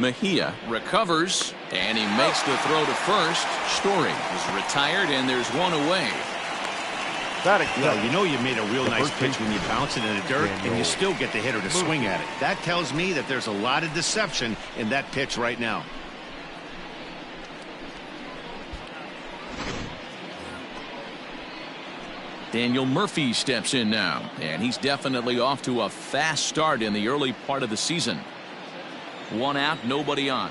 Mejia recovers, and he makes the throw to first. Story is retired, and there's one away. Well, you know you made a real nice pitch when you bounce it in the dirt, and you still get the hitter to swing at it. That tells me that there's a lot of deception in that pitch right now. Daniel Murphy steps in now, and he's definitely off to a fast start in the early part of the season. One out, nobody on.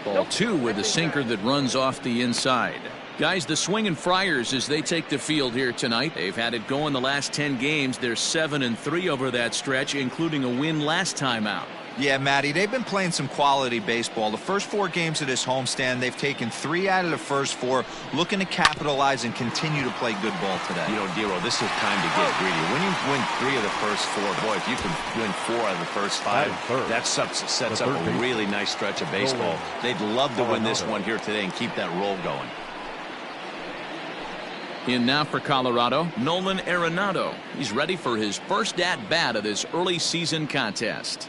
Ball two with a sinker that runs off the inside. Guys, the Swinging Friars, as they take the field here tonight, they've had it going the last 10 games. They're 7-3 over that stretch, including a win last time out. Yeah, Matty, they've been playing some quality baseball. The first 4 games of this homestand, they've taken 3 out of the first 4, looking to capitalize and continue to play good ball today. You know, Dero, this is time to get greedy. When you win 3 of the first 4, boy, if you can win 4 out of the first 5, that sets up a really nice stretch of baseball. They'd love to win this one here today and keep that roll going. In now for Colorado, Nolan Arenado. He's ready for his first at-bat of this early season contest.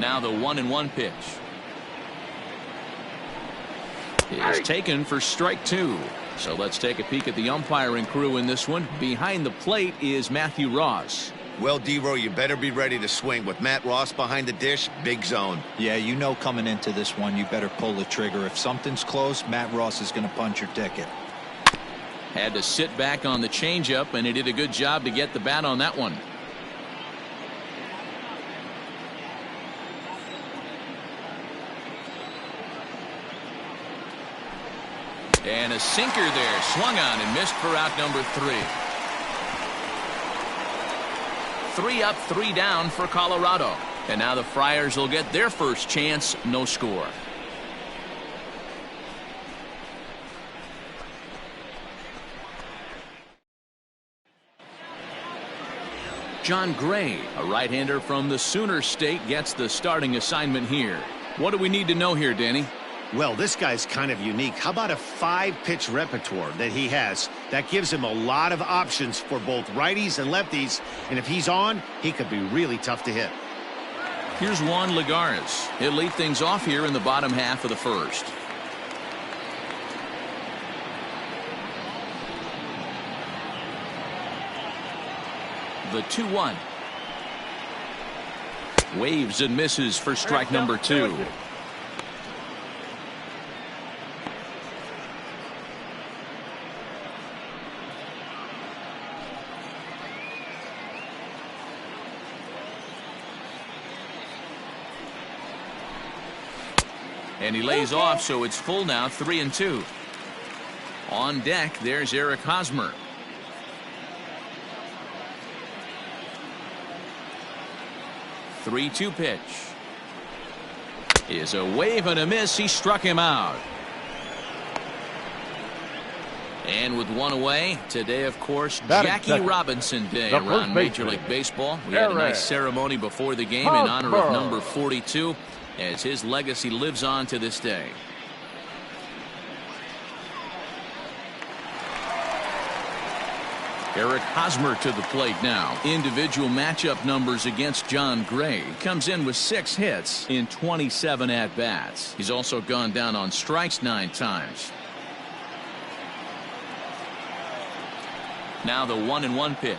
Now the 1-1 pitch is taken for strike 2. So let's take a peek at the umpiring crew in this one. Behind the plate is Matthew Ross. Well, D-Row, you better be ready to swing. With Matt Ross behind the dish, big zone. Yeah, you know coming into this one, you better pull the trigger. If something's close, Matt Ross is going to punch your ticket. Had to sit back on the changeup, and he did a good job to get the bat on that one. And a sinker there, swung on and missed for out number 3. 3 up, 3 down for Colorado. And now the Friars will get their first chance, no score. John Gray, a right-hander from the Sooner State, gets the starting assignment here. What do we need to know here, Danny? Well, this guy's kind of unique. How about a 5-pitch repertoire that he has? That gives him a lot of options for both righties and lefties. And if he's on, he could be really tough to hit. Here's Juan Lagares. He'll lead things off here in the bottom half of the first. The 2-1. Waves and misses for strike number 2. And he lays off, so it's full now, 3-2. On deck, there's Eric Hosmer. The 3-2 pitch is a wave and a miss. He struck him out. And with one away, today, of course, Jackie Robinson Day around Major League Baseball. We had a nice ceremony before the game in honor of number 42, as his legacy lives on to this day. Eric Hosmer to the plate now. Individual matchup numbers against John Gray. Comes in with 6 hits in 27 at-bats. He's also gone down on strikes 9 times. Now the 1-1 pitch.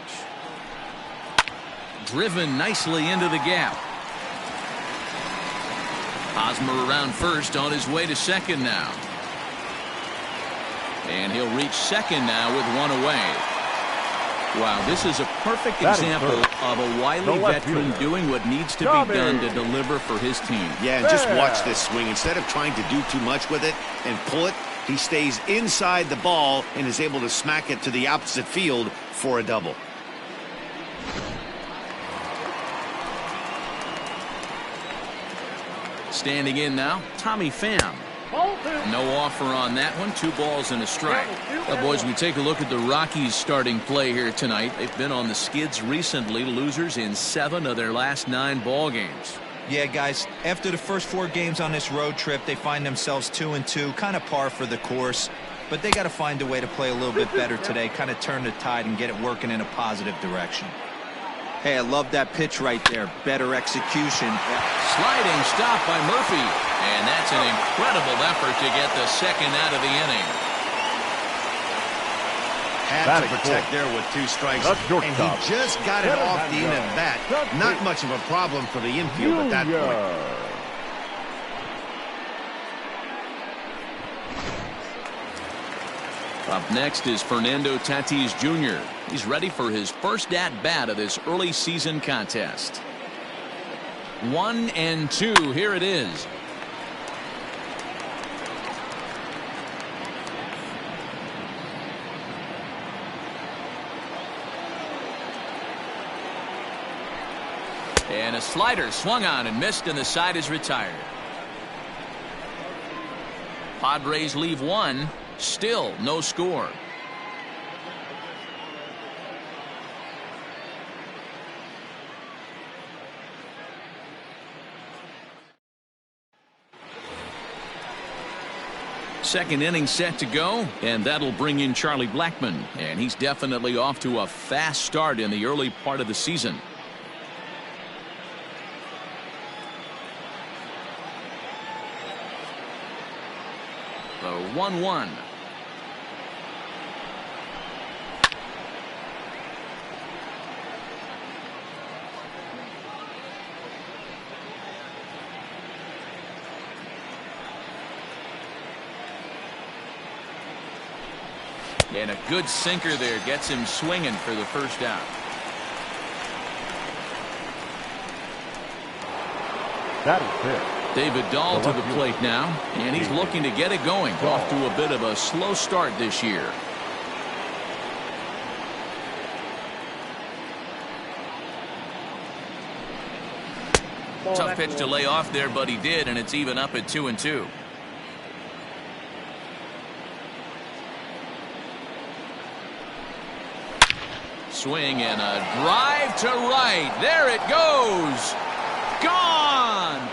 Driven nicely into the gap. Hosmer around first, on his way to second now. And he'll reach second now with one away. Wow, this is a perfect example of a wily veteran doing what needs to be done to deliver for his team. Yeah, and just watch this swing. Instead of trying to do too much with it and pull it, he stays inside the ball and is able to smack it to the opposite field for a double. Standing in now, Tommy Pham. No offer on that one. 2 balls and a strike. Now, boys, we take a look at the Rockies starting play here tonight. They've been on the skids recently, losers in 7 of their last 9 ball games. Yeah, guys, after the first 4 games on this road trip, they find themselves 2-2, kind of par for the course. but they got to find a way to play a little bit better today, kind of turn the tide and get it working in a positive direction. Hey, I love that pitch right there. Better execution. Sliding stop by Murphy. And that's an incredible effort to get the second out of the inning. Had to protect there with 2 strikes. And he just got it off the end of that. Not much of a problem for the infield at that point. Up next is Fernando Tatis Jr. He's ready for his first at-bat of this early season contest. 1-2. Here it is. And a slider swung on and missed, and the side is retired. Padres leave 1. Still no score. Second inning set to go, and that'll bring in Charlie Blackmon, and he's definitely off to a fast start in the early part of the season. The 1-1. And a good sinker there gets him swinging for the first out. That is it. David Dahl to the plate now, and he's looking to get it going. Off to a bit of a slow start this year. Tough pitch to lay off there, but he did, and it's even up at 2-2. Swing and a drive to right. There it goes. Gone.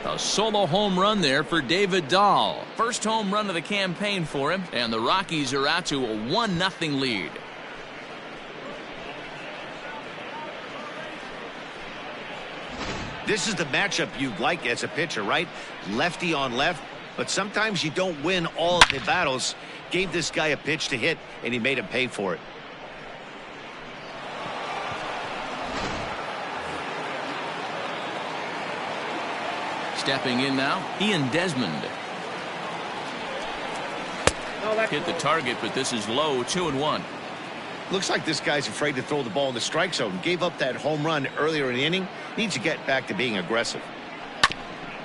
A solo home run there for David Dahl. First home run of the campaign for him, and the Rockies are out to a 1-0 lead. This is the matchup you'd like as a pitcher, right? Lefty on left, but sometimes you don't win all of the battles. Gave this guy a pitch to hit, and he made him pay for it. Stepping in now, Ian Desmond. Hit the target, but this is low. 2-1. Looks like this guy's afraid to throw the ball in the strike zone. Gave up that home run earlier in the inning. Needs to get back to being aggressive.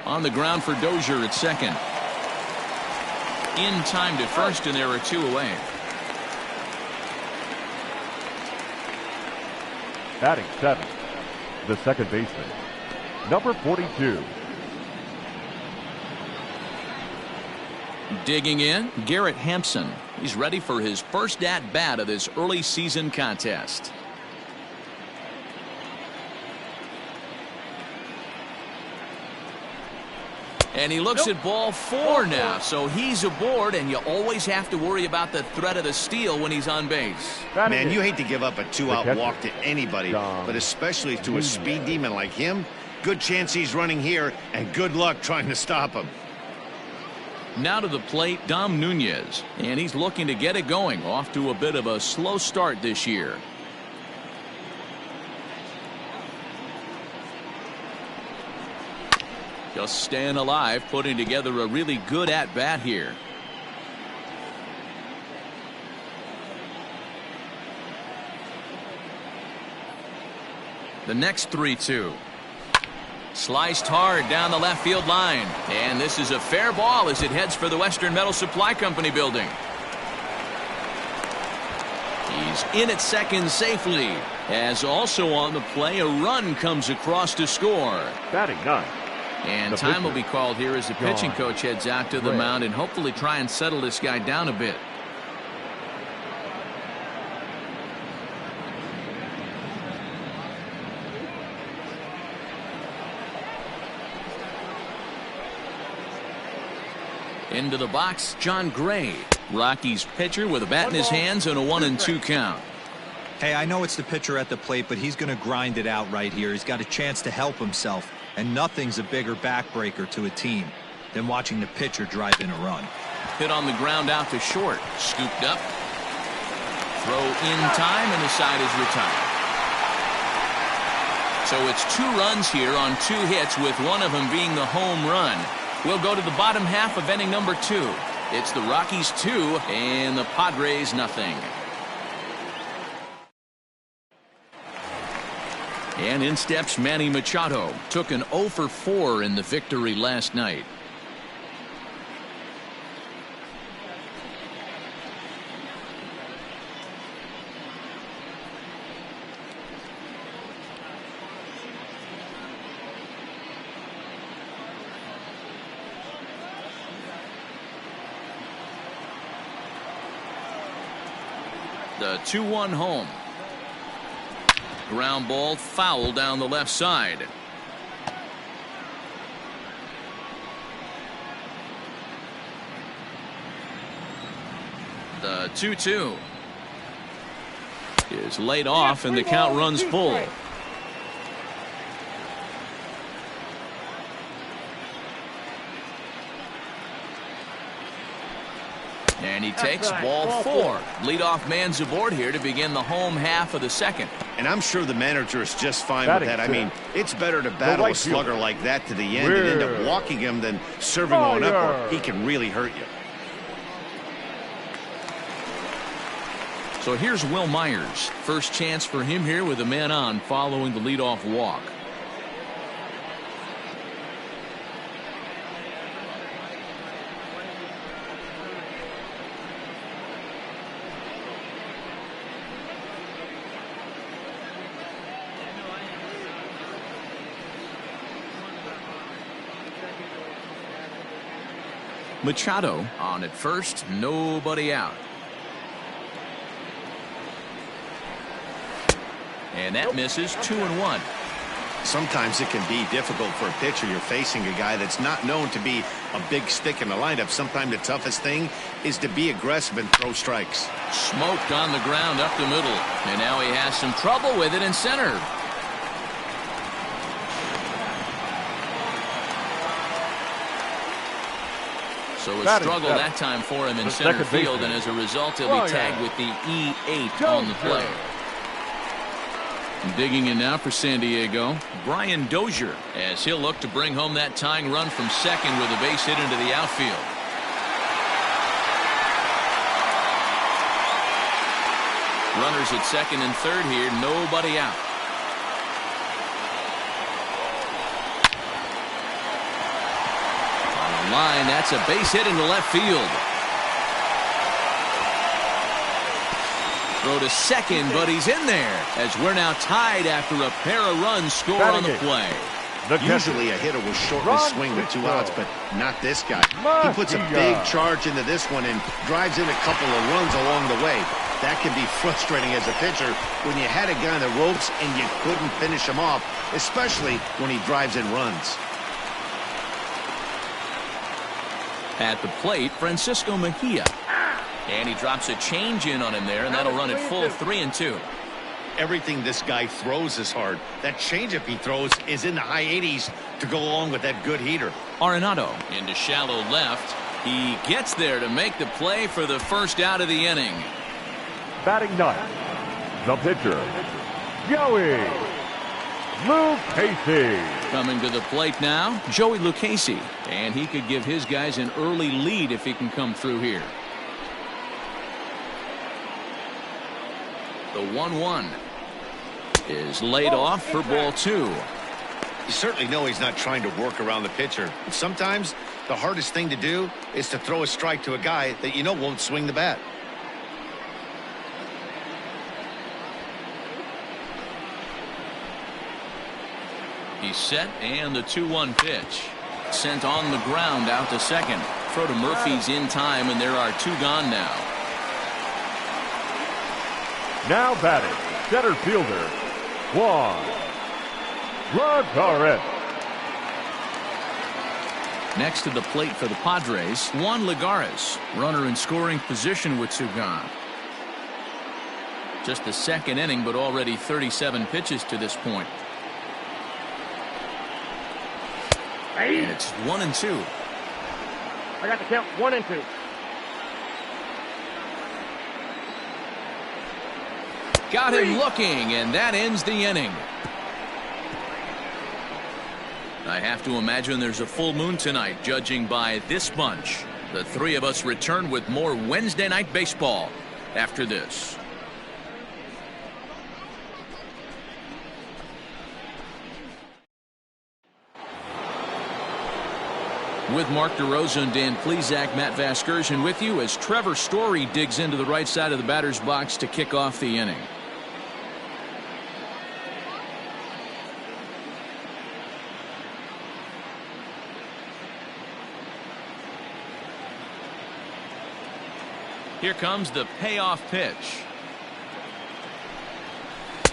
On the ground for Dozier at second. In time to first, and there are 2 away. Batting 7, the second baseman, number 42. Digging in, Garrett Hampson. He's ready for his first at-bat of this early season contest. And he looks at ball 4 now, so he's aboard, and you always have to worry about the threat of the steal when he's on base. Man, you hate to give up a 2-out walk to anybody, but especially to a speed demon like him. Good chance he's running here, and good luck trying to stop him. Now to the plate, Dom Nunez, and he's looking to get it going. Off to a bit of a slow start this year. Just staying alive, putting together a really good at-bat here. The next 3-2. Sliced hard down the left field line. And this is a fair ball as it heads for the Western Metal Supply Company building. He's in at second safely. As also on the play, a run comes across to score. Batting 9. And time will be called here as the pitching coach heads out to the mound and hopefully try and settle this guy down a bit. Into the box, John Gray. Rockies pitcher with a bat in his hands and a 1-2 count. Hey, I know it's the pitcher at the plate, but he's going to grind it out right here. He's got a chance to help himself, and nothing's a bigger backbreaker to a team than watching the pitcher drive in a run. Hit on the ground out to short. Scooped up. Throw in time, and the side is retired. So it's 2 runs here on 2 hits, with one of them being the home run. We'll go to the bottom half of inning number 2. It's the Rockies 2 and the Padres nothing. And in steps Manny Machado. Took an 0 for 4 in the victory last night. The 2-1 home. Ground ball foul down the left side. The 2-2 is laid off and the count runs full. And he takes ball 4. Leadoff man's aboard here to begin the home half of the second. And I'm sure the manager is just fine with that. I mean, it's better to battle a slugger like that to the end and end up walking him than serving one up, or he can really hurt you. So here's Will Myers. First chance for him here with a man on following the leadoff walk. Machado on at first, nobody out. And that misses. 2-1. Sometimes it can be difficult for a pitcher. You're facing a guy that's not known to be a big stick in the lineup. Sometimes the toughest thing is to be aggressive and throw strikes. Smoked on the ground up the middle. And now he has some trouble with it in center. So a struggle that time for him in center field, and as a result he'll be tagged with the E8 on the play. Digging in now for San Diego, Brian Dozier, as he'll look to bring home that tying run from second with a base hit into the outfield. Runners at second and third here, nobody out. Line, that's a base hit into left field. Throw to second, but he's in there as we're now tied after a pair of runs scored on the play. Usually a hitter will shorten his swing with 2 outs, but not this guy. He puts a big charge into this one and drives in a couple of runs along the way. That can be frustrating as a pitcher when you had a guy on the ropes and you couldn't finish him off, especially when he drives in runs. At the plate, Francisco Mejia. And he drops a change in on him there, and that'll run it full 3-2. Everything this guy throws is hard. That changeup he throws is in the high 80s to go along with that good heater. Arenado into shallow left. He gets there to make the play for the first out of the inning. Batting ninth, the pitcher, Joey Lucchesi. Coming to the plate now, Joey Lucchesi. And he could give his guys an early lead if he can come through here. The 1-1 is laid off for ball 2. You certainly know he's not trying to work around the pitcher. Sometimes the hardest thing to do is to throw a strike to a guy that you know won't swing the bat. He's set, and the 2-1 pitch. Sent on the ground out to second. Throw to Murphy's in time, and there are 2 gone now. Now batting, center fielder, Juan Rodriguez. Next to the plate for the Padres, Juan Lagares, runner in scoring position with two gone. Just the second inning, but already 37 pitches to this point. And it's 1-2. I got the count 1-2. Got him looking, and that ends the inning. I have to imagine there's a full moon tonight, judging by this bunch. The three of us return with more Wednesday night baseball after this. With Mark DeRosa and Dan Plesac, Matt Vasgersian with you as Trevor Story digs into the right side of the batter's box to kick off the inning. Here comes the payoff pitch.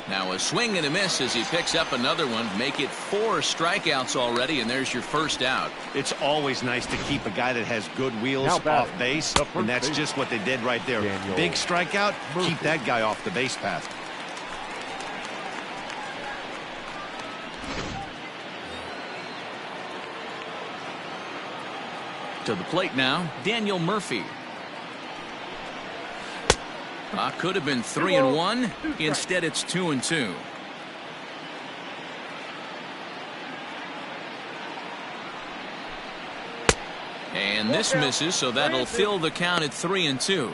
Now a swing and a miss as he picks up another one. Make it 4 strikeouts already, and there's your first out. It's always nice to keep a guy that has good wheels off base, and that's just what they did right there. Big strikeout, keep that guy off the base path. To the plate now, Daniel Murphy. Could have been 3-1. Instead, it's 2-2. And this misses, so that'll fill the count at 3-2.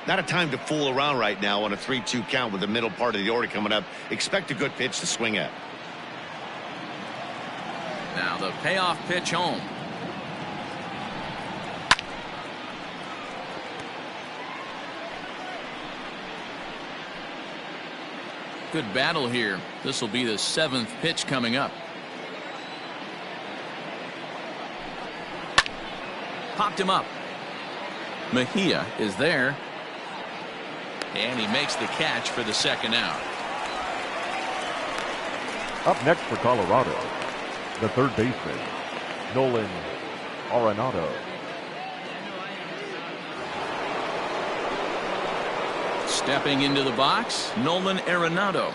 Not a time to fool around right now on a 3-2 count with the middle part of the order coming up. Expect a good pitch to swing at. Now the payoff pitch home. Good battle here. This will be the 7th pitch coming up. Popped him up. Mejia is there. And he makes the catch for the second out. Up next for Colorado, the third baseman, Nolan Arenado. Stepping into the box, Nolan Arenado.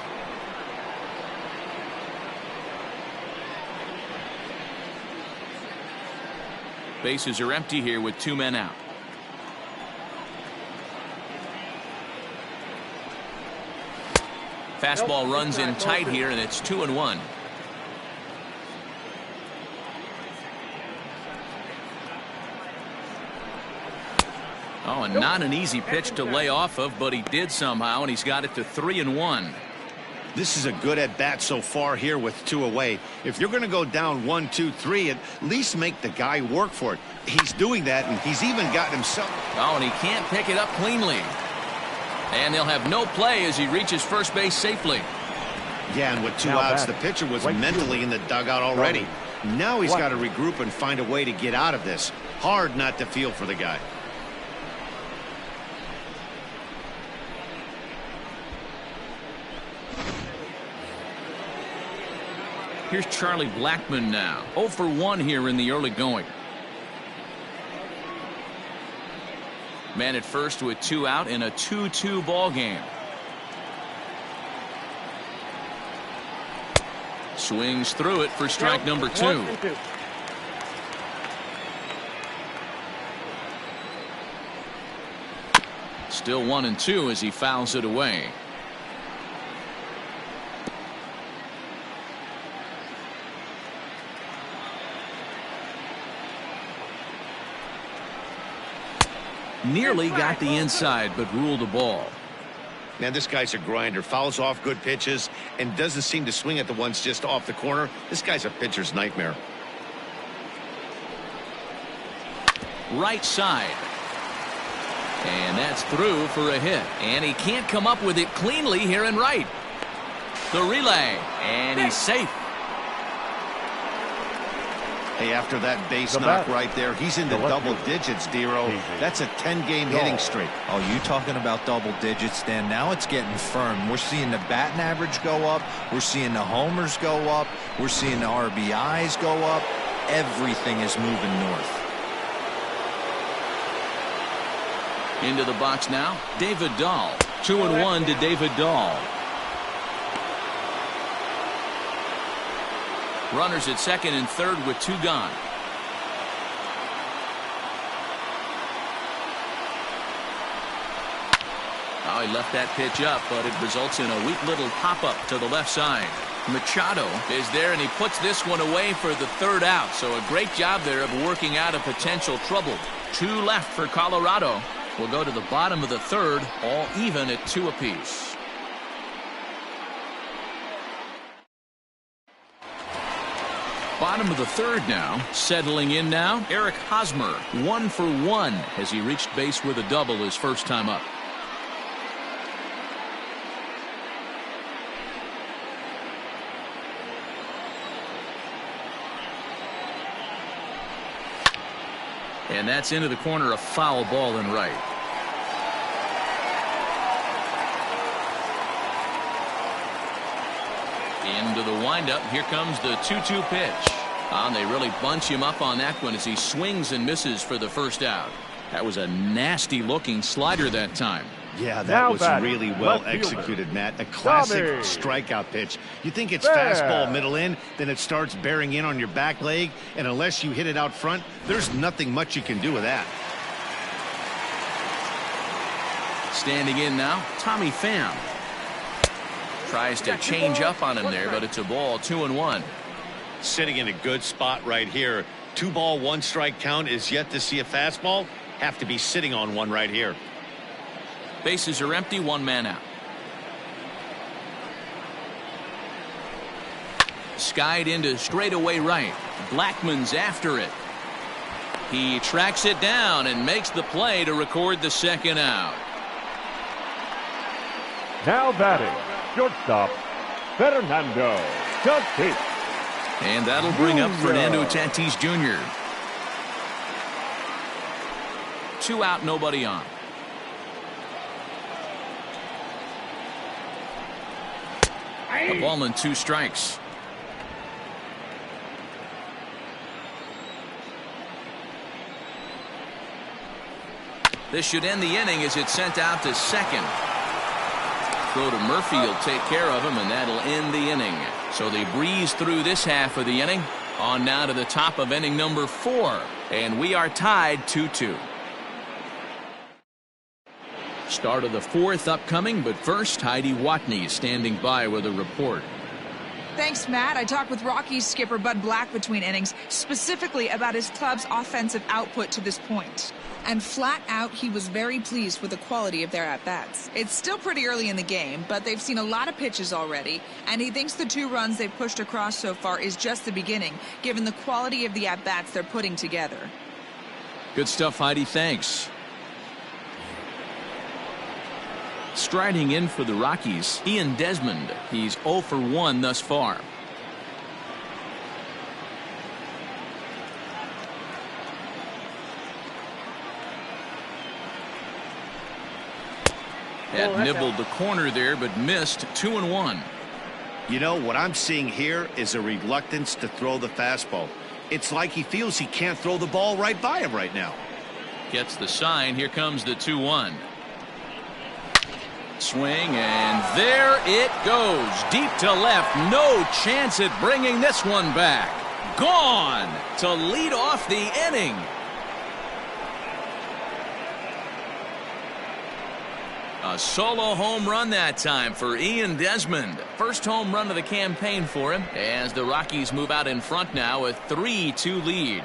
Bases are empty here with 2 men out. Fastball runs in tight here, and it's 2-1. Oh, and not an easy pitch to lay off of, but he did somehow, and he's got it to 3-1. This is a good at bat so far here with 2 away. If you're going to go down 1, 2, 3, at least make the guy work for it. He's doing that, and he's even gotten himself. Oh, and he can't pick it up cleanly. And they'll have no play as he reaches first base safely. Yeah, and with 2 outs, the pitcher was mentally in the dugout already. Now he's got to regroup and find a way to get out of this. Hard not to feel for the guy. Here's Charlie Blackmon now. 0 for 1 here in the early going. Man at first with 2 out in a 2-2 ball game. Swings through it for strike number 2. Still 1-2 as he fouls it away. Nearly got the inside, but ruled a ball. Man, this guy's a grinder. Fouls off good pitches and doesn't seem to swing at the ones just off the corner. This guy's a pitcher's nightmare. Right side. And that's through for a hit. And he can't come up with it cleanly here in right. The relay. And he's safe. Hey, after that base knock right there, he's in the double digits, Dero. That's a 10-game hitting streak. Oh, you talking about double digits, Dan? Now it's getting firm. We're seeing the batting average go up. We're seeing the homers go up. We're seeing the RBIs go up. everything is moving north. Into the box now, David Dahl. 2-1 to David Dahl. Runners at second and third with 2 gone. Oh, he left that pitch up, but it results in a weak little pop-up to the left side. Machado is there, and he puts this one away for the 3rd out. So a great job there of working out a potential trouble. 2 left for Colorado. We'll go to the bottom of the 3rd, all even at 2 apiece. Bottom of the 3rd now. Settling in now, Eric Hosmer. 1 for 1 as he reached base with a double his first time up. And that's into the corner, a foul ball and right. Into the windup. Here comes the 2-2 pitch. And they really bunch him up on that one as he swings and misses for the first out. That was a nasty looking slider that time. Yeah, that was really well executed, Matt. A classic strikeout pitch. You think it's fastball middle in, then it starts bearing in on your back leg, and unless you hit it out front, there's nothing much you can do with that. Standing in now, Tommy Pham. Tries to change up on him there, but it's a ball. 2-1. Sitting in a good spot right here. 2 ball, 1 strike count is yet to see a fastball. Have to be sitting on one right here. Bases are empty, 1 man out. Skied into straightaway right. Blackman's after it. He tracks it down and makes the play to record the 2nd out. Now batting, shortstop, Fernando Tatis. And that'll bring up Fernando Tatis Jr. 2 out, nobody on. A ball and 2 strikes. This should end the inning as it's sent out to second. Throw to Murphy will take care of him, and that'll end the inning. So they breeze through this half of the inning. On now to the top of inning number 4. And we are tied 2-2. Start of the 4th upcoming, but first, Heidi Watney standing by with a report. Thanks, Matt. I talked with Rockies skipper Bud Black between innings, specifically about his club's offensive output to this point. And flat out, he was very pleased with the quality of their at-bats. It's still pretty early in the game, but they've seen a lot of pitches already, and he thinks the 2 runs they've pushed across so far is just the beginning, given the quality of the at-bats they're putting together. Good stuff, Heidi. Thanks. Striding in for the Rockies, Ian Desmond. He's 0 for 1 thus far. Had nibbled the corner there, but missed. 2-1. You know, what I'm seeing here is a reluctance to throw the fastball. It's like he feels he can't throw the ball right by him right now. Gets the sign. Here comes the 2-1. Swing, and there it goes. Deep to left. No chance at bringing this one back. Gone to lead off the inning. A solo home run that time for Ian Desmond. First home run of the campaign for him as the Rockies move out in front now, a 3-2 lead.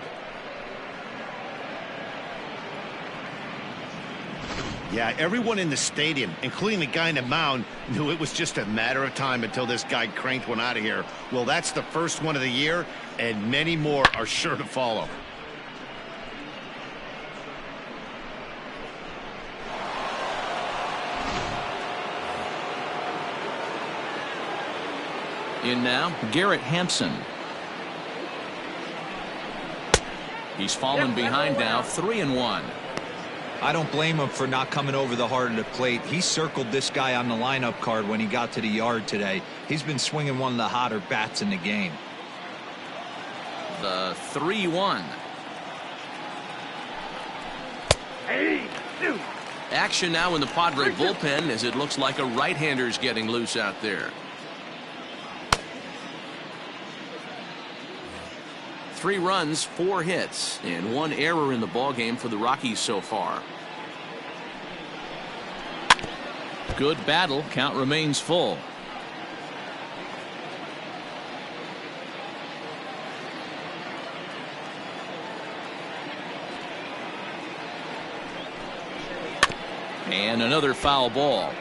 Yeah, everyone in the stadium, including the guy in the mound, knew it was just a matter of time until this guy cranked one out of here. Well, that's the first one of the year, and many more are sure to follow. In now, Garrett Hampson. He's fallen behind now, 3-1. I don't blame him for not coming over the heart of the plate. He circled this guy on the lineup card when he got to the yard today. He's been swinging one of the hotter bats in the game. The 3-1. Action now in the Padre bullpen as it looks like a right-hander's getting loose out there. 3 runs, 4 hits, and 1 error in the ballgame for the Rockies so far. Good battle. Count remains full. And another foul ball.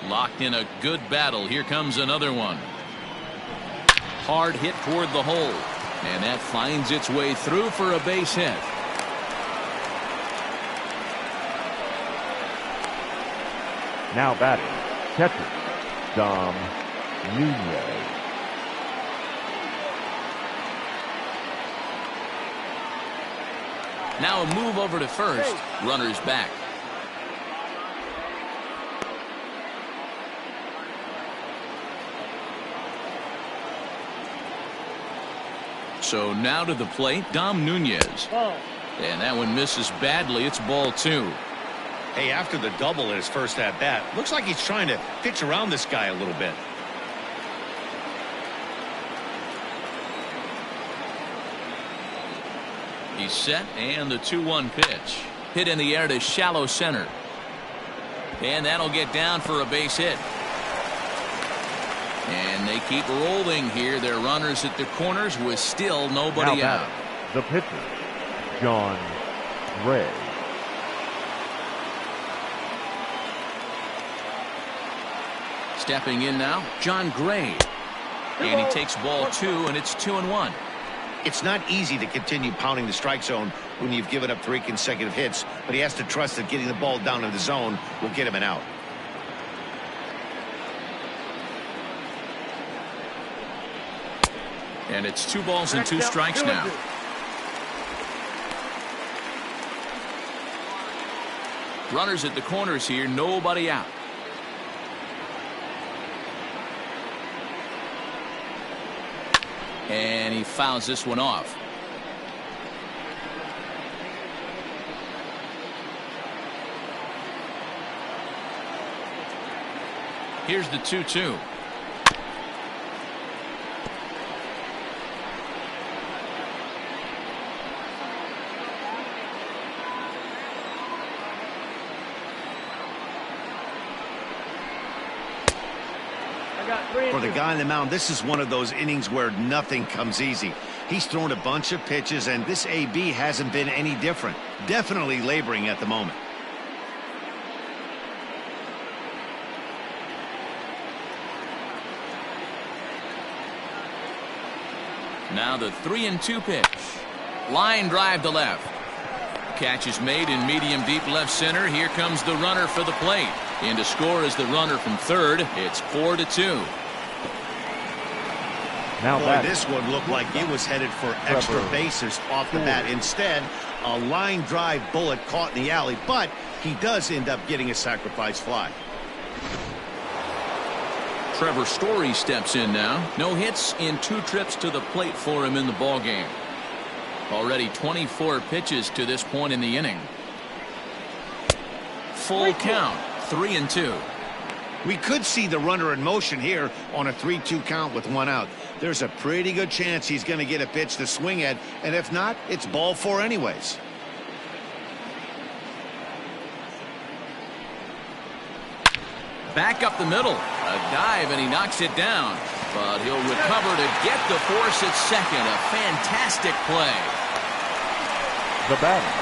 Locked in a good battle. Here comes another one. Hard hit toward the hole. And that finds its way through for a base hit. Now batting, catcher, Dom Nunez. Now a move over to first. Runners back. So now to the plate, Dom Nunez. And that one misses badly. It's ball 2. Hey, after the double in his first at bat, looks like he's trying to pitch around this guy a little bit. He's set, and the 2-1 pitch. Hit in the air to shallow center. And that'll get down for a base hit. And they keep rolling here. They're runners at the corners with still nobody now out. The pitcher, John Gray. Stepping in now, John Gray. And he takes ball 2, and it's 2-1. It's not easy to continue pounding the strike zone when you've given up 3 consecutive hits, but he has to trust that getting the ball down in the zone will get him an out. And it's 2 balls and 2 strikes now. Runners at the corners here, nobody out. And he fouls this one off. Here's the 2-2. For the guy on the mound, this is one of those innings where nothing comes easy. He's thrown a bunch of pitches, and this AB hasn't been any different. Definitely laboring at the moment. Now the 3-2 pitch. Line drive to left. Catch is made in medium deep left center. Here comes the runner for the plate. In to score is the runner from third. It's 4-2. Now boy, this one looked like it was headed for extra bases off the bat. Instead, a line drive bullet caught in the alley, but he does end up getting a sacrifice fly. Trevor Story steps in now. No hits in 2 trips to the plate for him in the ballgame. Already 24 pitches to this point in the inning. Full count, 3-2. We could see the runner in motion here on a 3-2 count with 1 out. There's a pretty good chance he's going to get a pitch to swing at, and if not, it's ball 4 anyways. Back up the middle. A dive, and he knocks it down. But he'll recover to get the force at second. A fantastic play. The batter,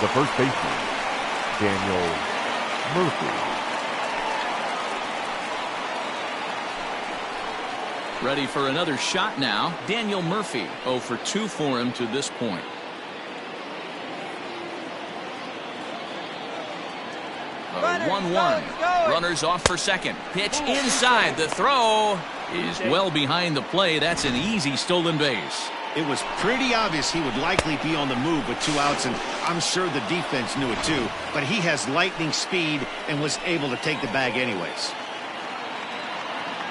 the first baseman, Daniel Murphy. Ready for another shot now. Daniel Murphy, 0 for 2 for him to this point. A 1-1. Runners off for second. Pitch inside. The throw is well behind the play. That's an easy stolen base. It was pretty obvious he would likely be on the move with 2 outs, and I'm sure the defense knew it too, but he has lightning speed and was able to take the bag anyways.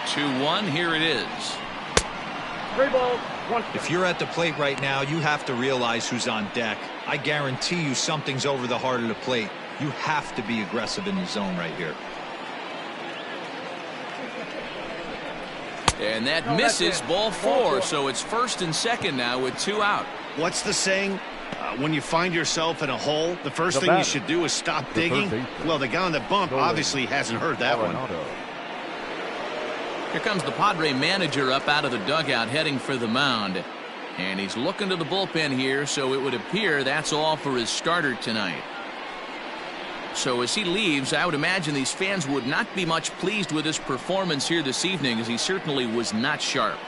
2-1, here it is. 3 balls, 1 strike. If you're at the plate right now, you have to realize who's on deck. I guarantee you something's over the heart of the plate. You have to be aggressive in the zone right here. And that misses, ball 4, so it's first and second now with 2 out. What's the saying? When you find yourself in a hole, the first thing you should do is stop digging. Well, the guy on the bump obviously hasn't heard that one. Here comes the Padre manager up out of the dugout heading for the mound. And he's looking to the bullpen here, so it would appear that's all for his starter tonight. So as he leaves, I would imagine these fans would not be much pleased with his performance here this evening, as he certainly was not sharp.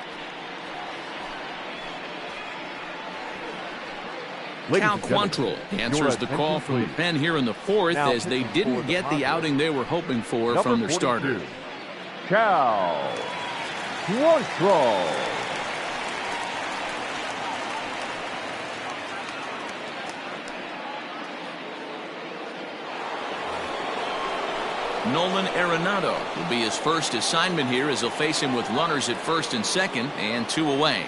Cal Quantrill answers the call from the pen here in the 4th, as they didn't get the outing they were hoping for from their starter. Cal Quantrill. Nolan Arenado will be his first assignment here, as he'll face him with runners at first and second and 2 away.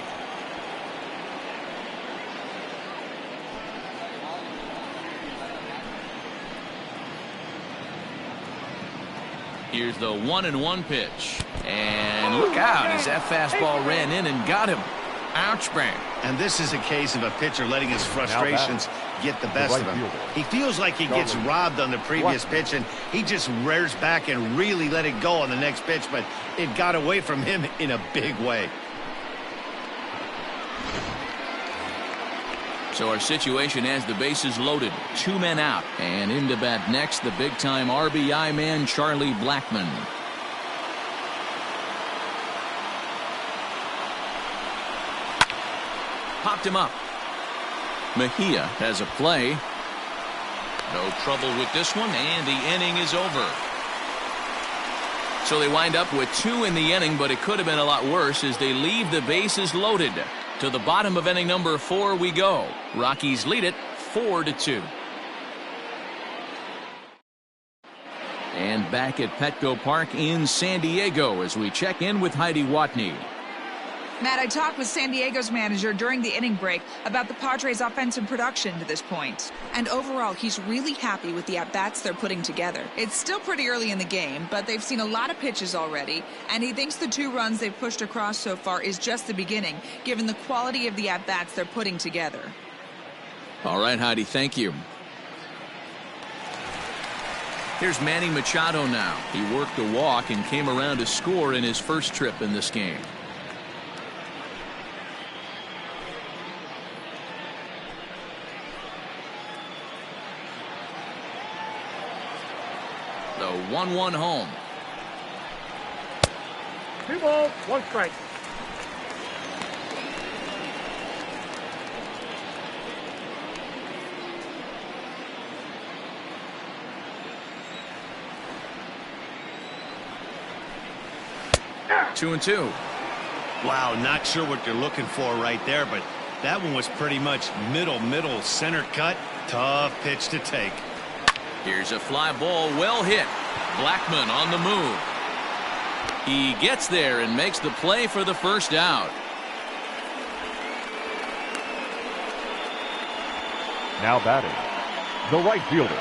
Here's the 1-1 pitch. And look out as that fastball ran in and got him. Ouch, bang. And this is a case of a pitcher letting his frustrations get the best of him. He feels like he gets robbed on the previous pitch, and he just rears back and really let it go on the next pitch, but it got away from him in a big way. So our situation has the bases loaded, 2 men out, and into bat next, the big-time RBI man, Charlie Blackmon. Popped him up. Mejia has a play. No trouble with this one, and the inning is over. So they wind up with 2 in the inning, but it could have been a lot worse as they leave the bases loaded. To the bottom of inning number 4 we go. Rockies lead it 4-2. And back at Petco Park in San Diego as we check in with Heidi Watney. Matt, I talked with San Diego's manager during the inning break about the Padres' offensive production to this point. And overall, he's really happy with the at-bats they're putting together. It's still pretty early in the game, but they've seen a lot of pitches already, and he thinks the 2 runs they've pushed across so far is just the beginning, given the quality of the at-bats they're putting together. All right, Heidi, thank you. Here's Manny Machado now. He worked a walk and came around to score in his first trip in this game. The 1-1 home. 2 balls, 1 strike. Two and 2. Wow, not sure what you're looking for right there, but that one was pretty much middle center cut. Tough pitch to take. Here's a fly ball, well hit. Blackmon on the move. He gets there and makes the play for the first out. Now batting, the right fielder,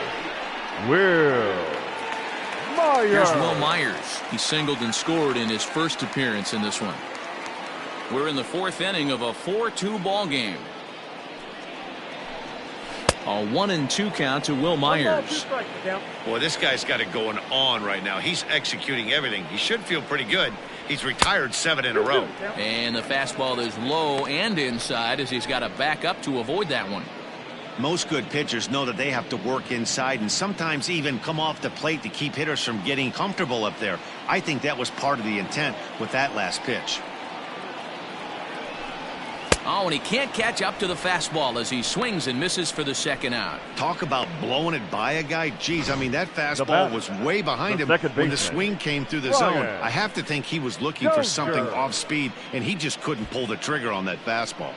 Will Myers. Here's Will Myers. He singled and scored in his first appearance in this one. We're in the 4th inning of a 4-2 ball game. A 1-2 count to Will Myers. Boy, this guy's got it going on right now. He's executing everything. He should feel pretty good. He's retired 7 in a row. And the fastball is low and inside as he's got to back up to avoid that one. Most good pitchers know that they have to work inside and sometimes even come off the plate to keep hitters from getting comfortable up there. I think that was part of the intent with that last pitch. Oh, and he can't catch up to the fastball as he swings and misses for the second out. Talk about blowing it by a guy. Geez, I mean, that fastball was way behind him when the swing came through the zone. I have to think he was looking for something off speed, and he just couldn't pull the trigger on that fastball.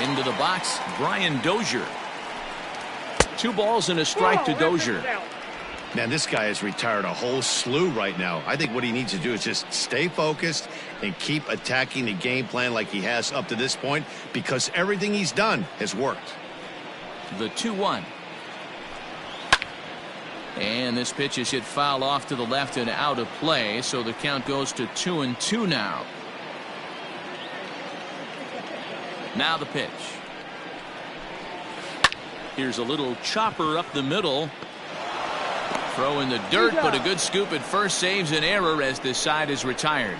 Into the box, Brian Dozier. 2 balls and a strike to Dozier. Man, this guy has retired a whole slew right now. I think what he needs to do is just stay focused and keep attacking the game plan like he has up to this point, because everything he's done has worked. The 2-1. And this pitch is hit foul off to the left and out of play, so the count goes to 2-2 now. Now the pitch. Here's a little chopper up the middle. Throw in the dirt, but a good scoop at first saves an error as this side is retired.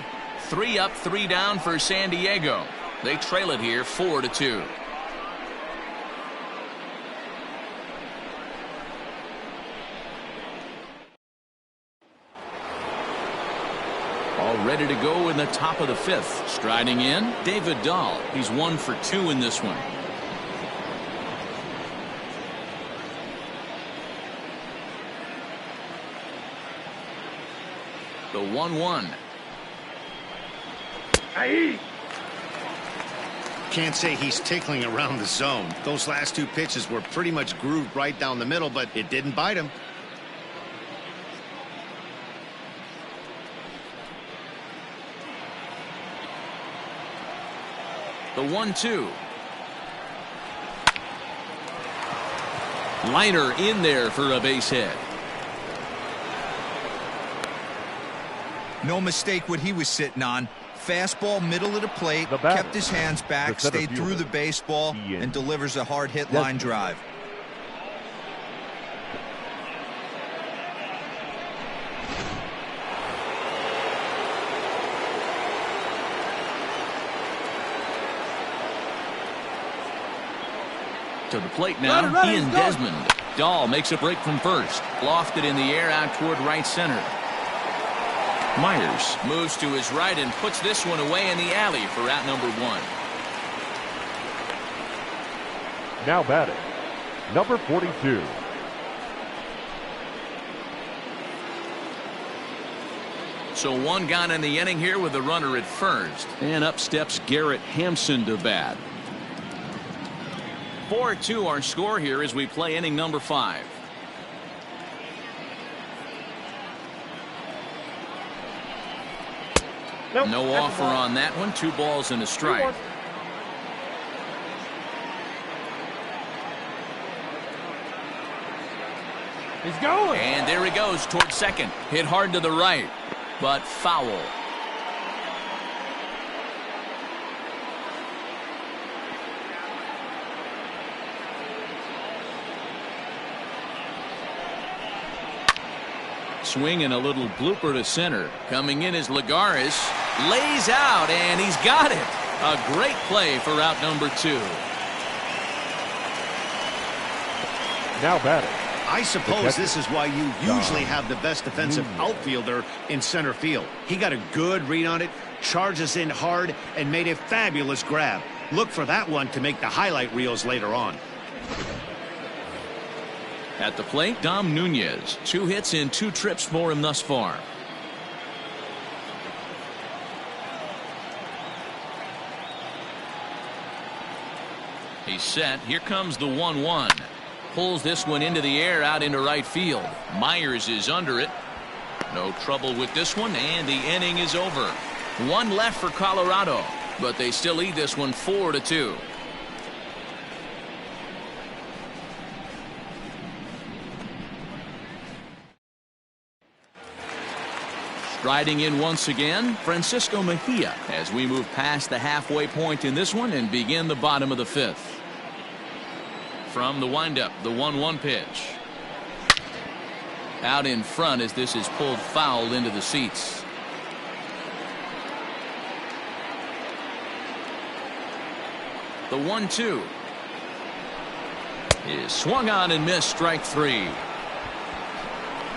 3 up, 3 down for San Diego. They trail it here 4-2. All ready to go in the top of the 5th. Striding in, David Dahl. He's 1 for 2 in this one. The 1-1. Can't say he's tickling around the zone. Those last 2 pitches were pretty much grooved right down the middle, but it didn't bite him. The 1-2. Liner in there for a base hit. No mistake what he was sitting on. Fastball, middle of the plate, kept his hands back, stayed through the baseball, and delivers a hard hit line drive. To the plate now, Ian Desmond. Dahl makes a break from first. Lofted in the air out toward right center. Myers moves to his right and puts this one away in the alley for out number 1. Now batting, number 42. So 1 gone in the inning here with a runner at first. And up steps Garrett Hampson to bat. 4-2 our score here as we play inning number 5. Nope, no offer on that one. 2 balls and a strike. He's going. And there he goes towards second. Hit hard to the right, but foul. Swing and a little blooper to center. Coming in is Lagares. Lays out, and he's got it. A great play for out number 2. Now batting. I suppose this is why you usually have the best defensive outfielder in center field. He got a good read on it, charges in hard, and made a fabulous grab. Look for that one to make the highlight reels later on. At the plate, Dom Nunez. 2 hits and 2 trips for him thus far. He's set. Here comes the 1-1. Pulls this one into the air out into right field. Myers is under it. No trouble with this one, and the inning is over. 1 left for Colorado, but they still lead this one 4-2. Striding in once again, Francisco Mejia, as we move past the halfway point in this one and begin the bottom of the 5th. From the windup, the 1-1 pitch. Out in front as this is pulled foul into the seats. The 1-2 is swung on and missed, strike 3.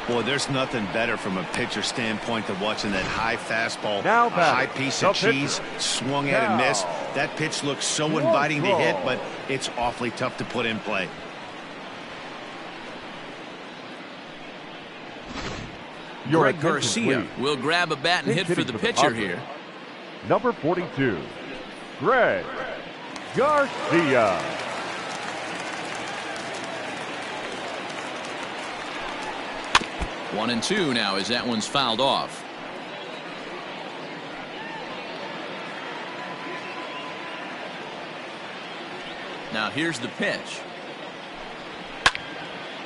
Boy, there's nothing better from a pitcher standpoint than watching that high fastball, now a high piece of cheese, swung at and missed. That pitch looks so inviting to hit, but it's awfully tough to put in play. Greg Garcia will grab a bat and hit for the pitcher here. Number 42, Greg Garcia. 1-2 now as that one's fouled off. Now here's the pitch.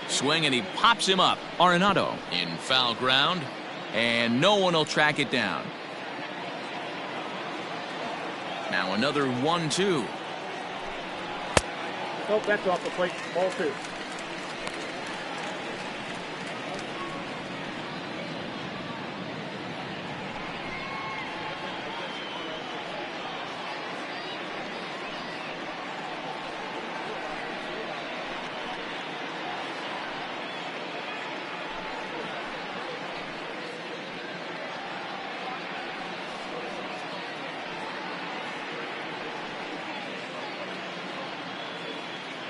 Swing and he pops him up. Arenado in foul ground, and no one will track it down. Now another 1-2. Nope, that's off the plate. Ball 2.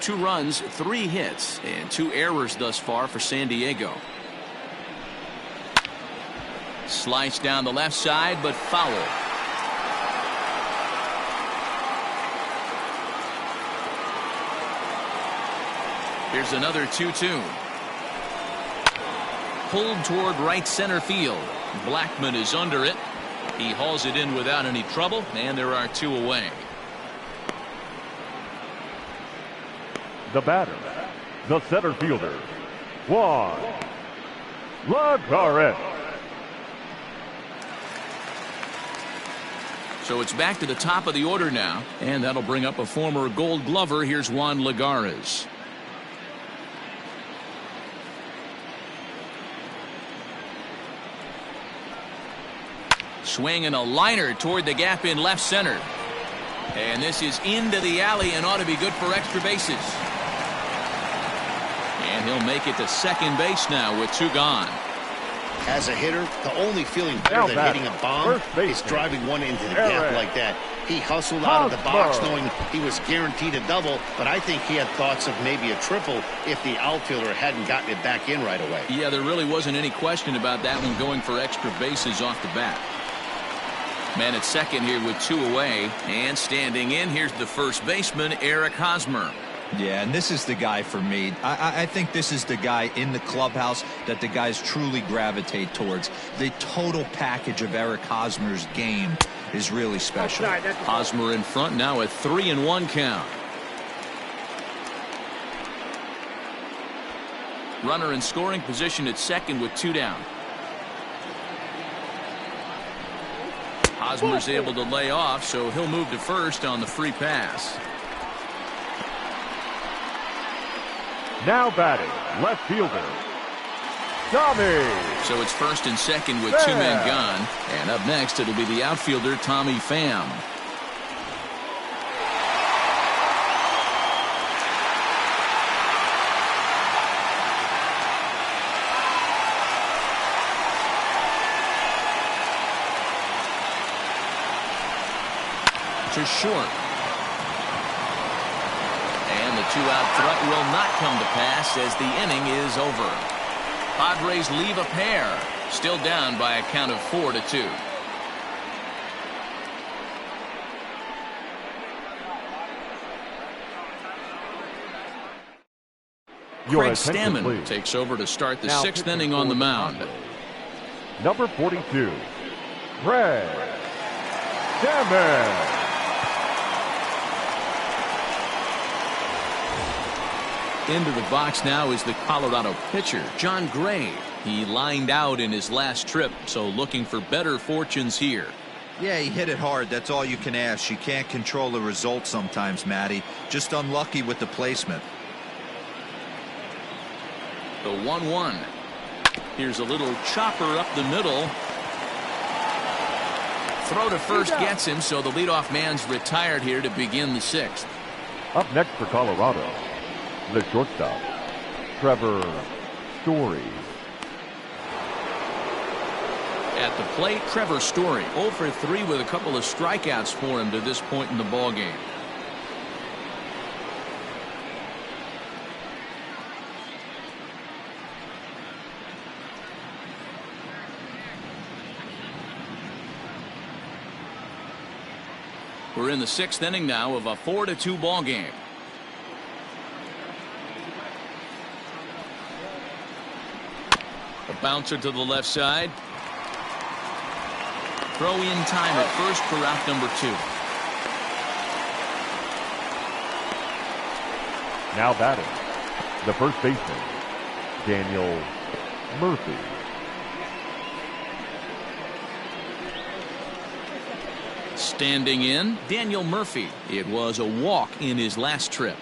Two runs, 3 hits, and 2 errors thus far for San Diego. Slice down the left side, but foul. Here's another 2-2. Pulled toward right center field. Blackman is under it. He hauls it in without any trouble, and there are 2 away. The batter, the center fielder, Juan Lagares. So it's back to the top of the order now, and that'll bring up a former Gold Glover. Here's Juan Lagares. Swing and a liner toward the gap in left center. And this is into the alley and ought to be good for extra bases. And he'll make it to second base now with 2 gone. As a hitter, the only feeling better than hitting a bomb is driving one into the gap like that. He hustled out of the box knowing he was guaranteed a double, but I think he had thoughts of maybe a triple if the outfielder hadn't gotten it back in right away. Yeah, there really wasn't any question about that one going for extra bases off the bat. Man at second here with 2 away, and standing in, here's the first baseman, Eric Hosmer. Yeah, and this is the guy for me. I think this is the guy in the clubhouse that the guys truly gravitate towards. The total package of Eric Hosmer's game is really special. Hosmer in front now at 3-1 count. Runner in scoring position at second with 2 down. Hosmer's able to lay off, so he'll move to first on the free pass. Now batting, left fielder, Tommy. So it's first and second with 2 men gone. And up next, it'll be the outfielder, Tommy Pham. To short. And the 2-out threat will not come to pass as the inning is over. Padres leave a pair, still down by a count of 4-2. Craig Stammen takes over to start the 6th inning on the mound. Number 42, Craig Stammen. Into the box now is the Colorado pitcher, John Gray. He lined out in his last trip, so looking for better fortunes here. Yeah, he hit it hard. That's all you can ask. You can't control the result sometimes, Matty. Just unlucky with the placement. The 1-1. Here's a little chopper up the middle. Throw to first gets him, so the leadoff man's retired here to begin the 6th. Up next for Colorado, the shortstop, Trevor Story. At the plate, Trevor Story, 0 for 3 with a couple of strikeouts for him to this point in the ballgame. We're in the 6th inning now of a 4-2 ball game. A bouncer to the left side. Throw in time at first for out number 2. Now batting, the first baseman, Daniel Murphy. Standing in, Daniel Murphy. It was a walk in his last trip.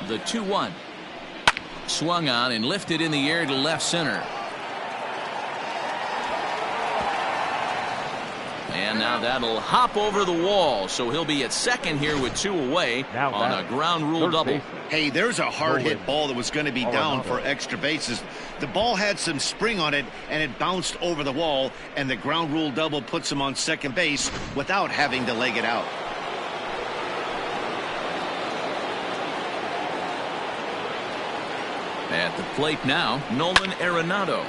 The 2-1. Swung on and lifted in the air to left center. And now that'll hop over the wall, so he'll be at second here with 2 away on a ground rule double. Hey, there's a hard hit ball that was going to be down for extra bases. The ball had some spring on it, and it bounced over the wall, and the ground rule double puts him on second base without having to leg it out. At the plate now, Nolan Arenado.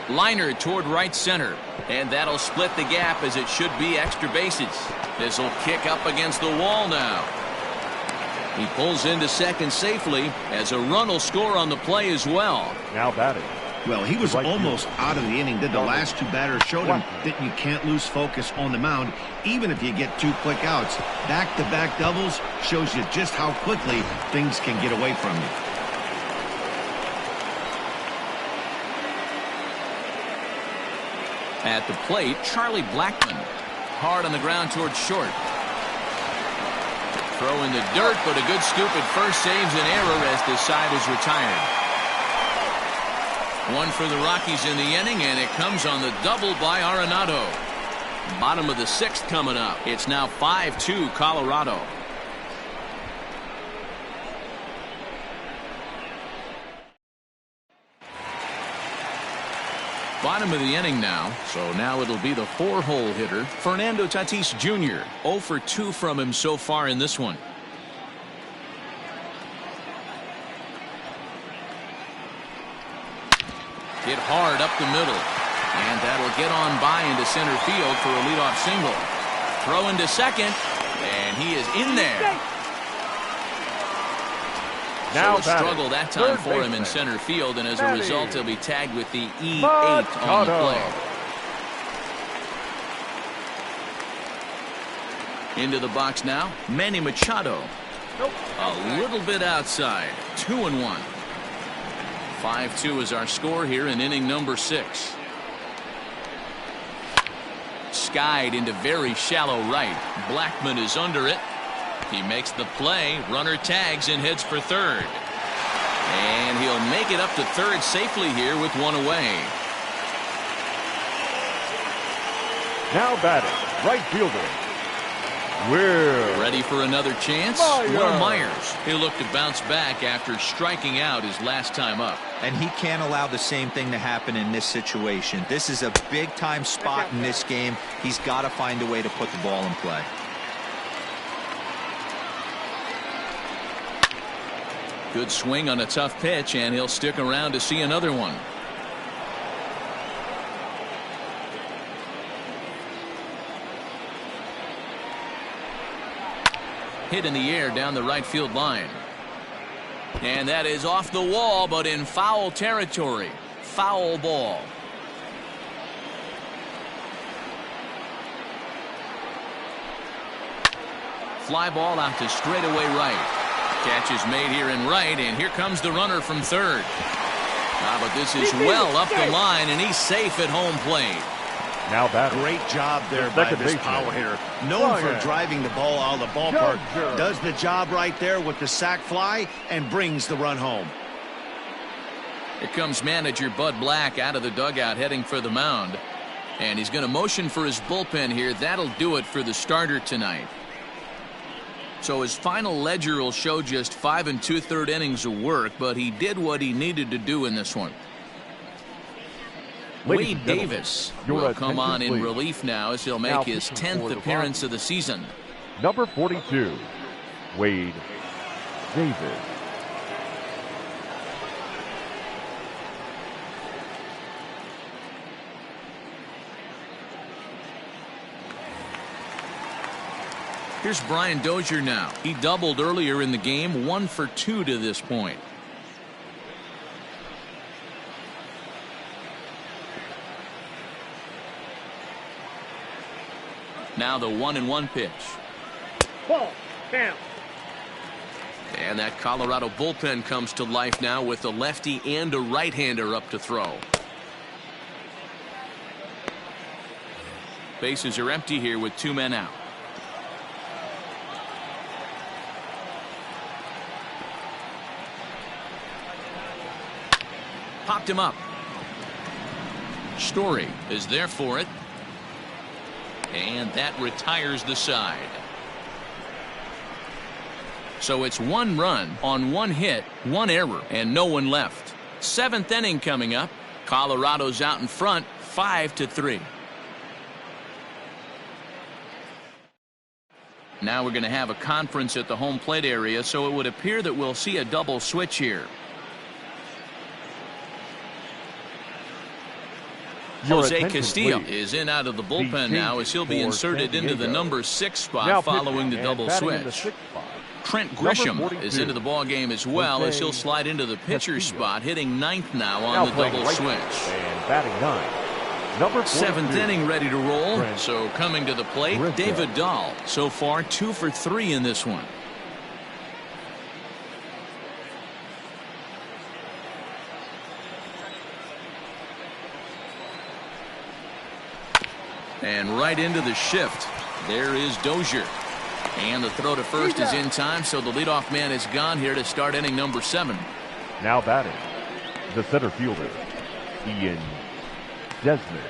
Liner toward right center, and that'll split the gap as it should be extra bases. This will kick up against the wall now. He pulls into second safely as a run will score on the play as well. Now batting. Well, he was almost out of the inning. Did the last 2 batters showed him that you can't lose focus on the mound, even if you get 2 quick outs. Back-to-back doubles shows you just how quickly things can get away from you. At the plate, Charlie Blackmon. Hard on the ground towards short. Throw in the dirt, but a good scoop at first saves an error as the side is retired. 1 for the Rockies in the inning, and it comes on the double by Arenado. Bottom of the 6th coming up. It's now 5-2 Colorado. Bottom of the inning now, so now it'll be the 4-hole hitter, Fernando Tatis Jr. 0 for 2 from him so far in this one. Hit hard up the middle, and that'll get on by into center field for a leadoff single. Throw into second, and he is in there. Now so a struggle that time for him in center field, and as a result, he'll be tagged with the E8 on the play. Into the box now, Manny Machado. A little bit outside. 2-1. 5-2 is our score here in inning number 6. Skied into very shallow right. Blackmon is under it. He makes the play. Runner tags and heads for third. And he'll make it up to third safely here with 1 away. Now batting, right fielder, Will. Ready for another chance? Will Myers. He'll look to bounce back after striking out his last time up. And he can't allow the same thing to happen in this situation. This is a big-time spot in this game. He's got to find a way to put the ball in play. Good swing on a tough pitch, and he'll stick around to see another one. Hit in the air down the right field line. And that is off the wall, but in foul territory. Foul ball. Fly ball out to straightaway right. Catch is made here in right, and here comes the runner from third. But this is well up the line, and he's safe at home plate. Now batting. Great job there by this power hitter. Known for driving the ball out of the ballpark. Does the job right there with the sac fly and brings the run home. Here comes manager Bud Black out of the dugout heading for the mound. And he's going to motion for his bullpen here. That'll do it for the starter tonight. So his final ledger will show just 5 2/3 innings of work, but he did what he needed to do in this one. Wade Davis will come on in relief now as he'll make his 10th appearance of the season. Number 42, Wade Davis. Here's Brian Dozier now. He doubled earlier in the game, 1 for 2 to this point. Now the 1-1 pitch. Ball. Down. And that Colorado bullpen comes to life now with a lefty and a right-hander up to throw. Bases are empty here with 2 men out. Popped him up. Story is there for it. And that retires the side. So it's 1 run on 1 hit, 1 error, and no one left. 7th inning coming up. Colorado's out in front, 5-3. Now we're going to have a conference at the home plate area, so it would appear that we'll see a double switch here. Jose Castillo is in out of the bullpen now as he'll be inserted into the number 6 spot following the double switch. Trent Grisham is into the ball game as well as he'll slide into the pitcher's spot, hitting 9th now on the double switch. And batting 9, number 7th inning ready to roll. So coming to the plate, David Dahl. So far 2 for 3 in this one. And right into the shift. There is Dozier. And the throw to first is in time, so the leadoff man is gone here to start inning number 7. Now batting, the center fielder, Ian Desmond.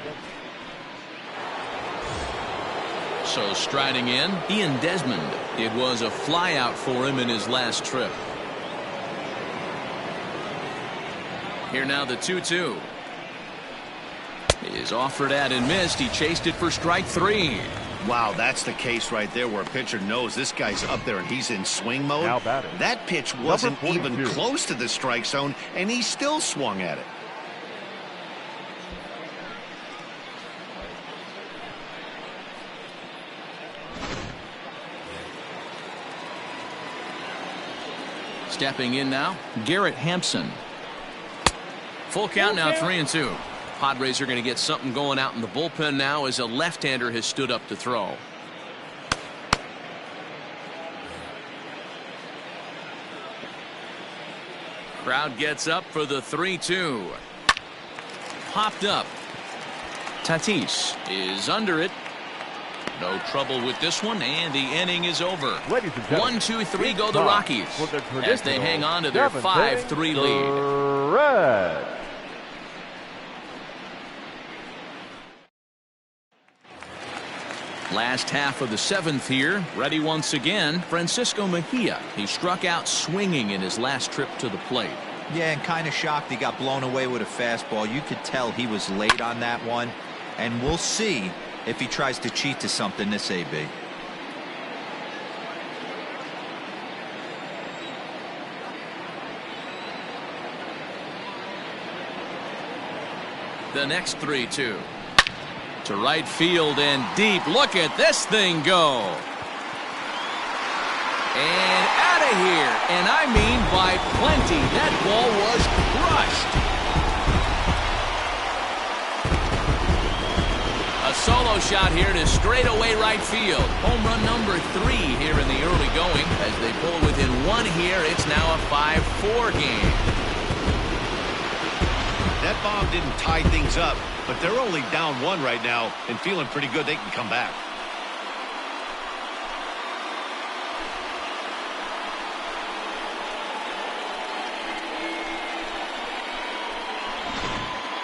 So striding in, Ian Desmond. It was a flyout for him in his last trip. Here now the 2-2. Is offered at and missed. He chased it for strike 3. Wow, that's the case right there where a pitcher knows this guy's up there and he's in swing mode. Now batting, that pitch wasn't even close to the strike zone, and he still swung at it. Stepping in now, Garrett Hampson. Full count now, 3-2. Padres are going to get something going out in the bullpen now as a left-hander has stood up to throw. Crowd gets up for the 3-2. Popped up. Tatis is under it. No trouble with this one, and the inning is over. 1-2-3 go the Rockies as they hang on to their 5-3 lead. Red. Last half of the 7th here. Ready once again. Francisco Mejia. He struck out swinging in his last trip to the plate. Yeah, and kind of shocked he got blown away with a fastball. You could tell he was late on that one. And we'll see if he tries to cheat to something this AB. The next 3-2. To right field and deep. Look at this thing go. And out of here. And I mean by plenty. That ball was crushed. A solo shot here to straightaway right field. Home run number 3 here in the early going. As they pull within 1 here, it's now a 5-4 game. That bomb didn't tie things up, but they're only down 1 right now and feeling pretty good they can come back.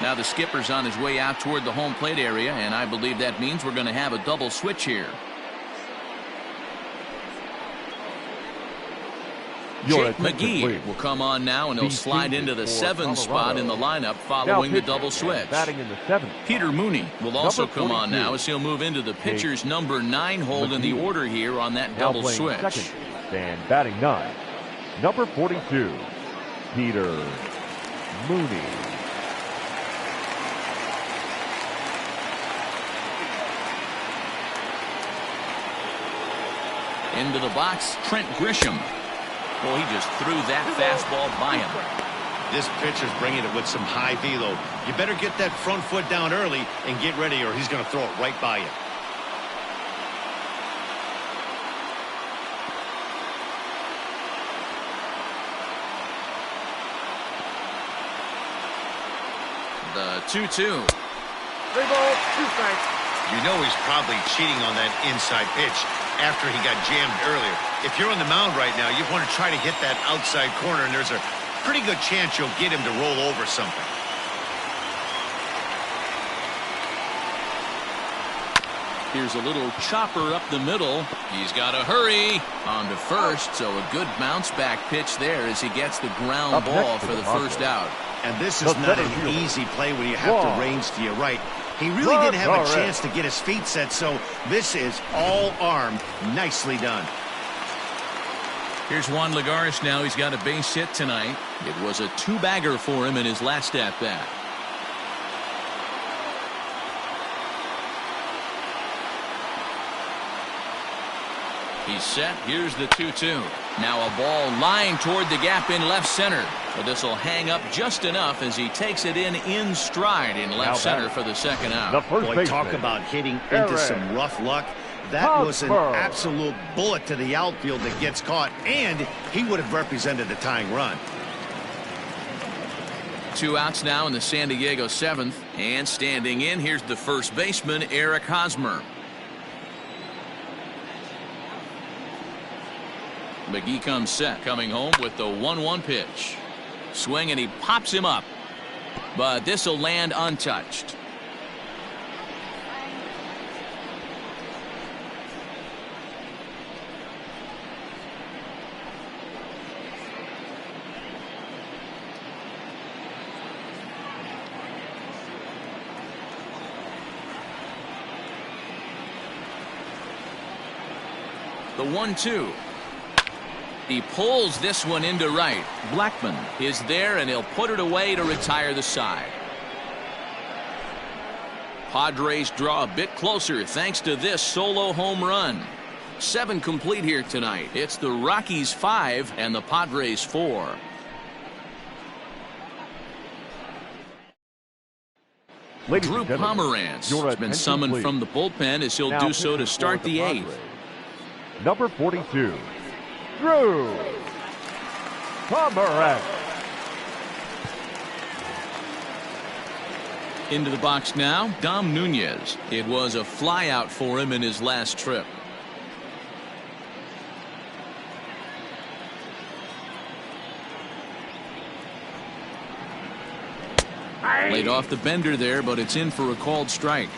Now the skipper's on his way out toward the home plate area, and I believe that means we're going to have a double switch here. Jake McGee will come on now, and he'll slide into the 7th spot in the lineup following the double switch. Batting in the 7th. Peter Mooney will also come on now as he'll move into the pitcher's number 9 hold in the order here on that double switch. Second, and batting 9, number 42, Peter Mooney. Into the box, Trent Grisham. Well, he just threw that fastball by him. This pitcher's bringing it with some high velo. You better get that front foot down early and get ready, or he's going to throw it right by you. The 2-2. 3 balls, 2 strikes. You know he's probably cheating on that inside pitch after he got jammed earlier. If you're on the mound right now, you want to try to hit that outside corner, and there's a pretty good chance you'll get him to roll over something. Here's a little chopper up the middle. He's got to hurry on to first, so a good bounce back pitch there as he gets the ground ball for the first out. And this is not an easy play when you have to range to your right. He really didn't have a chance to get his feet set, so this is all arm. Nicely done. Here's Juan Lagares now. He's got a base hit tonight. It was a 2-bagger for him in his last at-bat. He's set. Here's the 2-2. Now a ball lined toward the gap in left center. But this will hang up just enough as he takes it in stride in left center for the second out. Boy, talk about hitting into some rough luck. That was an absolute bullet to the outfield that gets caught, and he would have represented the tying run. 2 outs now in the San Diego 7th. And standing in, here's the first baseman, Eric Hosmer. McGee comes set, coming home with the 1-1 pitch. Swing, and he pops him up. But this will land untouched. The 1-2. He pulls this one into right. Blackman is there, and he'll put it away to retire the side. Padres draw a bit closer thanks to this solo home run. 7 complete here tonight. It's the Rockies 5 and the Padres 4. Drew Pomeranz has been summoned from the bullpen as he'll do so to start the 8th. Number 42. Drew Pomeranz. Into the box now, Dom Nunez. It was a flyout for him in his last trip. Laid off the bender there, but it's in for a called strike.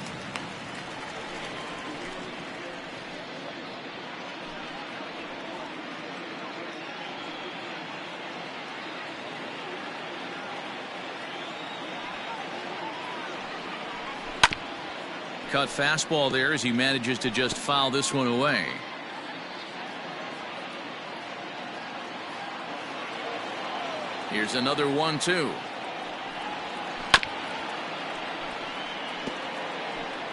Cut fastball there as he manages to just foul this one away. Here's another 1-2.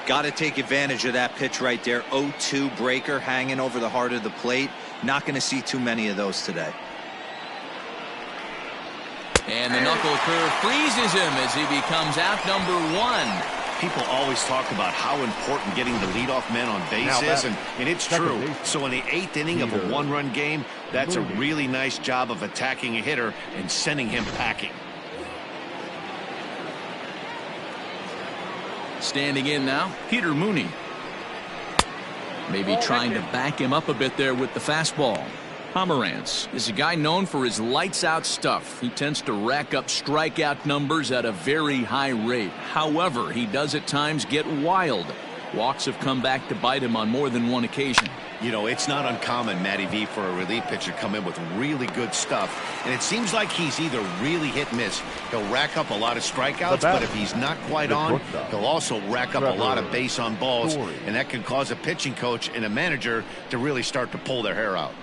Got to take advantage of that pitch right there. 0-2 breaker hanging over the heart of the plate. Not going to see too many of those today. And the knuckle curve freezes him as he becomes out number 1. People always talk about how important getting the leadoff man on base is, and it's true. So in the 8th inning of a 1-run game, that's a really nice job of attacking a hitter and sending him packing. Standing in now, Peter Mooney. Maybe trying to back him up a bit there with the fastball. Pomeranz is a guy known for his lights-out stuff. He tends to rack up strikeout numbers at a very high rate. However, he does at times get wild. Walks have come back to bite him on more than one occasion. You know, it's not uncommon, Matty V, for a relief pitcher to come in with really good stuff. And it seems like he's either really hit and miss. He'll rack up a lot of strikeouts, but if he's not quite on, he'll also rack up a lot of base on balls. And that can cause a pitching coach and a manager to really start to pull their hair out.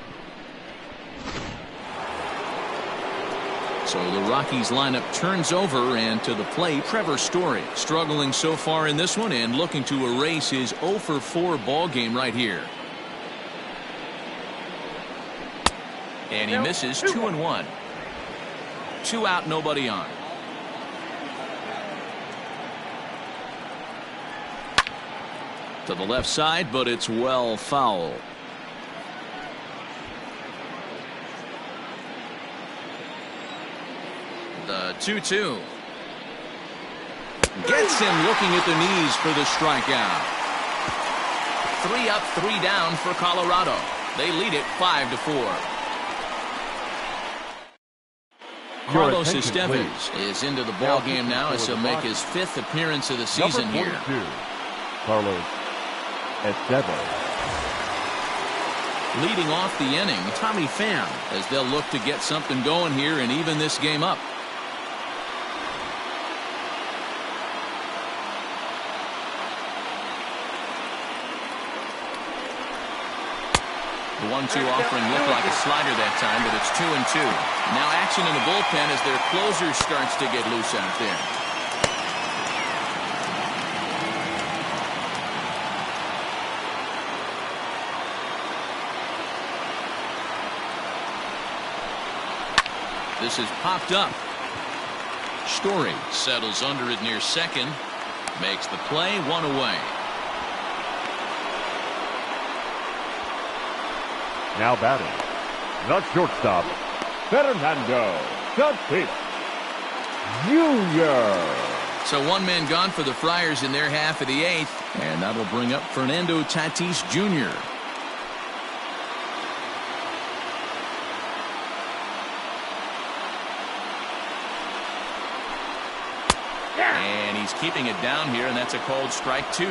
So the Rockies lineup turns over, and to the plate, Trevor Story. Struggling so far in this one and looking to erase his 0-for-4 ball game right here. And he misses 2-1. 2 out, nobody on. To the left side, but it's well foul. The 2-2. Gets him looking at the knees for the strikeout. 3 up, 3 down for Colorado. They lead it 5-4. Carlos Estevez is into the ball game now as he'll make his 5th appearance of the season here. Carlos Estevez. Leading off the inning, Tommy Pham, as they'll look to get something going here and even this game up. The 1-2 offering looked like a slider that time, but it's 2-2. Now action in the bullpen as their closer starts to get loose out there. This is popped up. Story settles under it near second. Makes the play, 1 away. Now batting, the shortstop, Fernando Tatis Jr. So 1 man gone for the Friars in their half of the 8th, and that'll bring up Fernando Tatis Jr. And he's keeping it down here, and that's a called strike 2.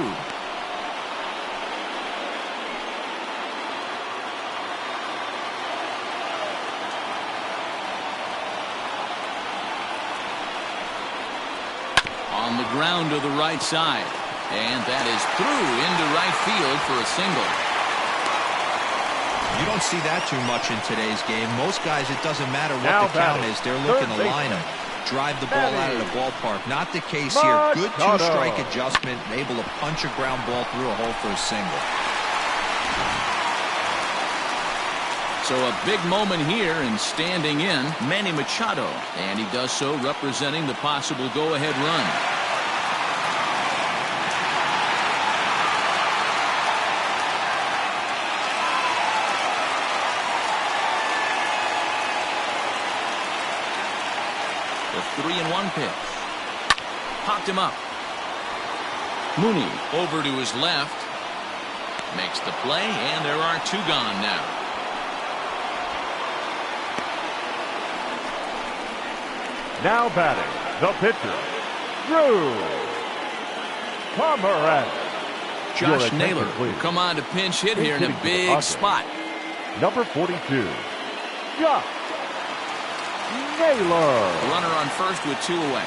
On the ground to the right side, and that is through into right field for a single. You don't see that too much in today's game. Most guys, it doesn't matter what the count is. They're looking to line them, drive the ball out of the ballpark. Not the case here. Good 2-strike adjustment, able to punch a ground ball through a hole for a single. So a big moment here, and standing in, Manny Machado, and he does so representing the possible go-ahead run. The 3-1 pitch. Popped him up. Mooney over to his left. Makes the play, and there are 2 gone now. Now batting, the pitcher, Drew Pomeranz. Josh Naylor will come on to pinch hit here in a big spot. Number 42, Josh Naylor. Runner on first with 2 away.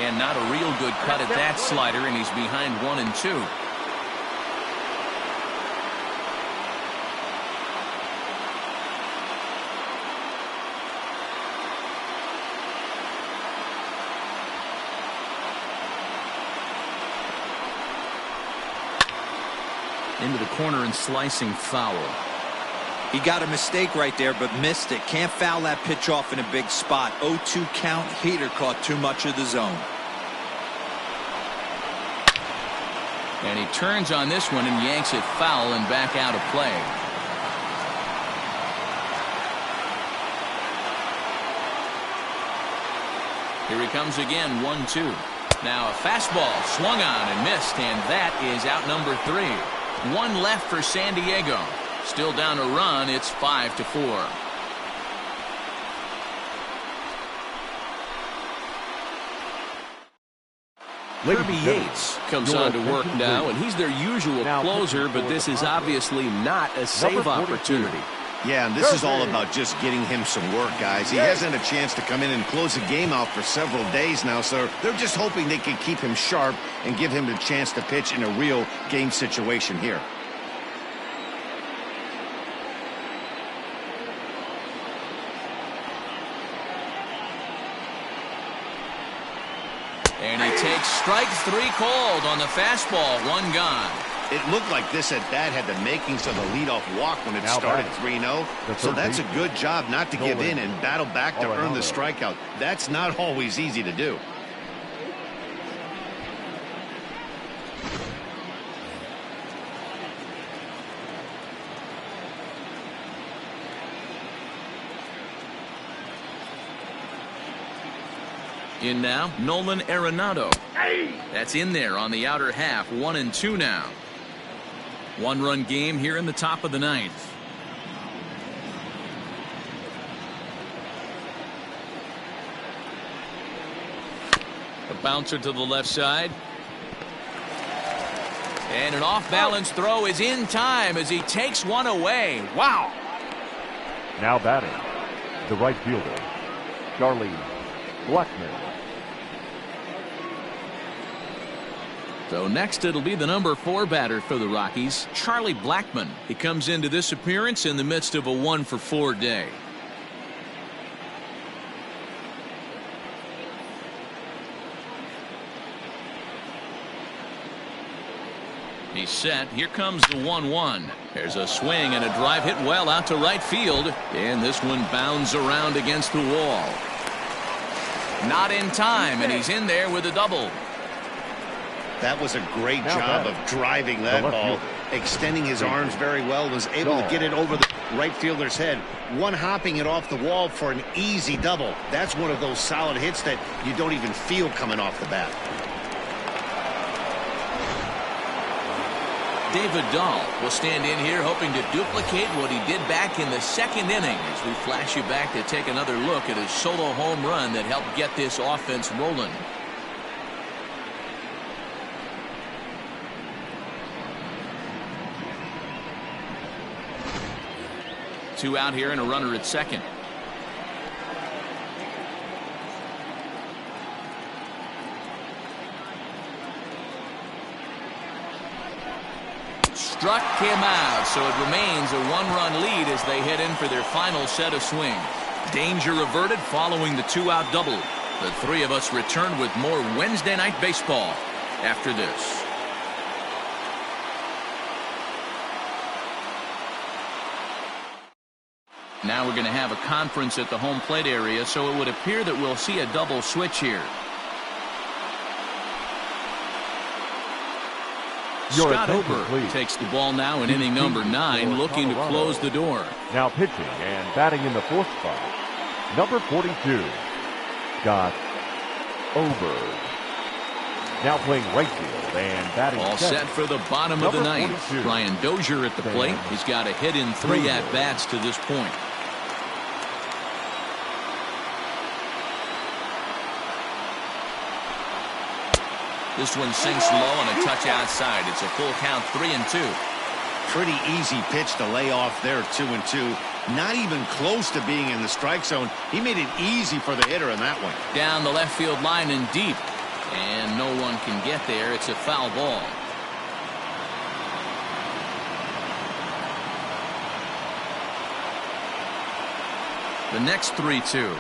And not a real good cut at that slider, and he's behind 1-2. Into the corner and slicing foul. He got a mistake right there, but missed it. Can't foul that pitch off in a big spot. 0-2 count. Heater caught too much of the zone. And he turns on this one and yanks it foul and back out of play. Here he comes again, 1-2. Now a fastball swung on and missed, and that is out number 3. 1 left for San Diego. Still down a run. It's 5-4. Kirby Yates comes on to work now, and he's their usual closer, but this is obviously not a save opportunity. Yeah, and this is all about just getting him some work, guys. He hasn't a chance to come in and close the game out for several days now, so they're just hoping they can keep him sharp and give him the chance to pitch in a real game situation here. And he takes strike 3 called on the fastball. 1 gone. It looked like this at bat had the makings of a leadoff walk when it started 3-0. So that's a good job not to give in and battle back to earn the strikeout. That's not always easy to do. In now, Nolan Arenado. That's in there on the outer half. 1-2 now. One-run game here in the top of the ninth. A bouncer to the left side. And an off-balance throw is in time as he takes one away. Wow. Now batting, the right fielder, Charlie Blackmon. So next it'll be the number 4 batter for the Rockies, Charlie Blackmon. He comes into this appearance in the midst of a 1-for-4 day. He's set. Here comes the 1-1. There's a swing and a drive hit well out to right field. And this one bounds around against the wall. Not in time, and he's in there with a double. That was a great job of driving that ball, extending his arms very well, was able to get it over the right fielder's head, one-hopping it off the wall for an easy double. That's one of those solid hits that you don't even feel coming off the bat. David Dahl will stand in here hoping to duplicate what he did back in the second inning as we flash you back to take another look at his solo home run that helped get this offense rolling. Two out here and a runner at second. Struck him out, so it remains a 1-run lead as they head in for their final set of swings. Danger averted following the 2-out double. The three of us return with more Wednesday Night Baseball after this. Now we're going to have a conference at the home plate area, so it would appear that we'll see a double switch here. Scott Ober takes the ball now in inning number 9, looking to close the door. Now pitching and batting in the 4th spot, number 42, Scott Ober. Now playing right field and batting all set for the bottom of the ninth. Brian Dozier at the plate. He's got a hit in 3 at-bats to this point. This one sinks low and a touch outside. It's a full count, 3-2. Pretty easy pitch to lay off there, 2-2. Not even close to being in the strike zone. He made it easy for the hitter in that one. Down the left field line and deep. And no one can get there. It's a foul ball. The next 3-2.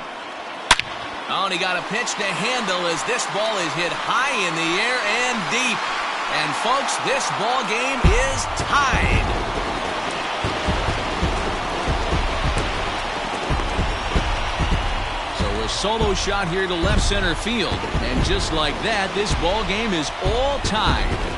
Oh, and he got a pitch to handle as this ball is hit high in the air and deep. And folks, this ball game is tied. So a solo shot here to left center field. And just like that, this ball game is all tied.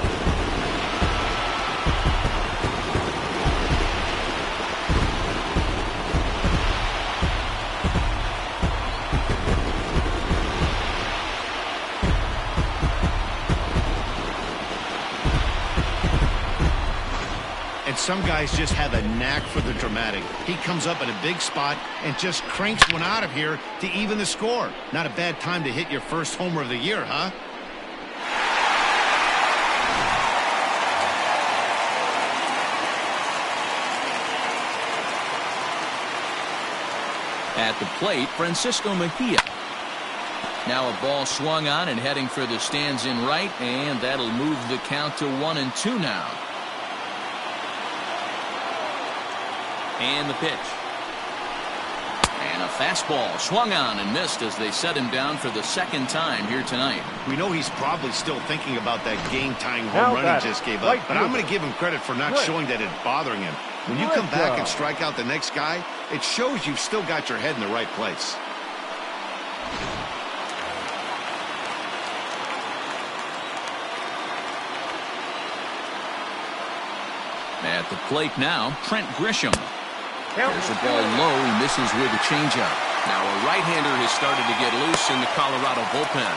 Some guys just have a knack for the dramatic. He comes up at a big spot and just cranks one out of here to even the score. Not a bad time to hit your first homer of the year, huh? At the plate, Francisco Mejia. Now a ball swung on and heading for the stands in right, and that'll move the count to 1-2 now. And the pitch. And a fastball swung on and missed as they set him down for the second time here tonight. We know he's probably still thinking about that game-tying home run he just gave up, but I'm going to give him credit for not showing that it's bothering him. When you come back and strike out the next guy, it shows you've still got your head in the right place. At the plate now, Trent Grisham. There's a ball low. He misses with a changeup. Now a right-hander has started to get loose in the Colorado bullpen.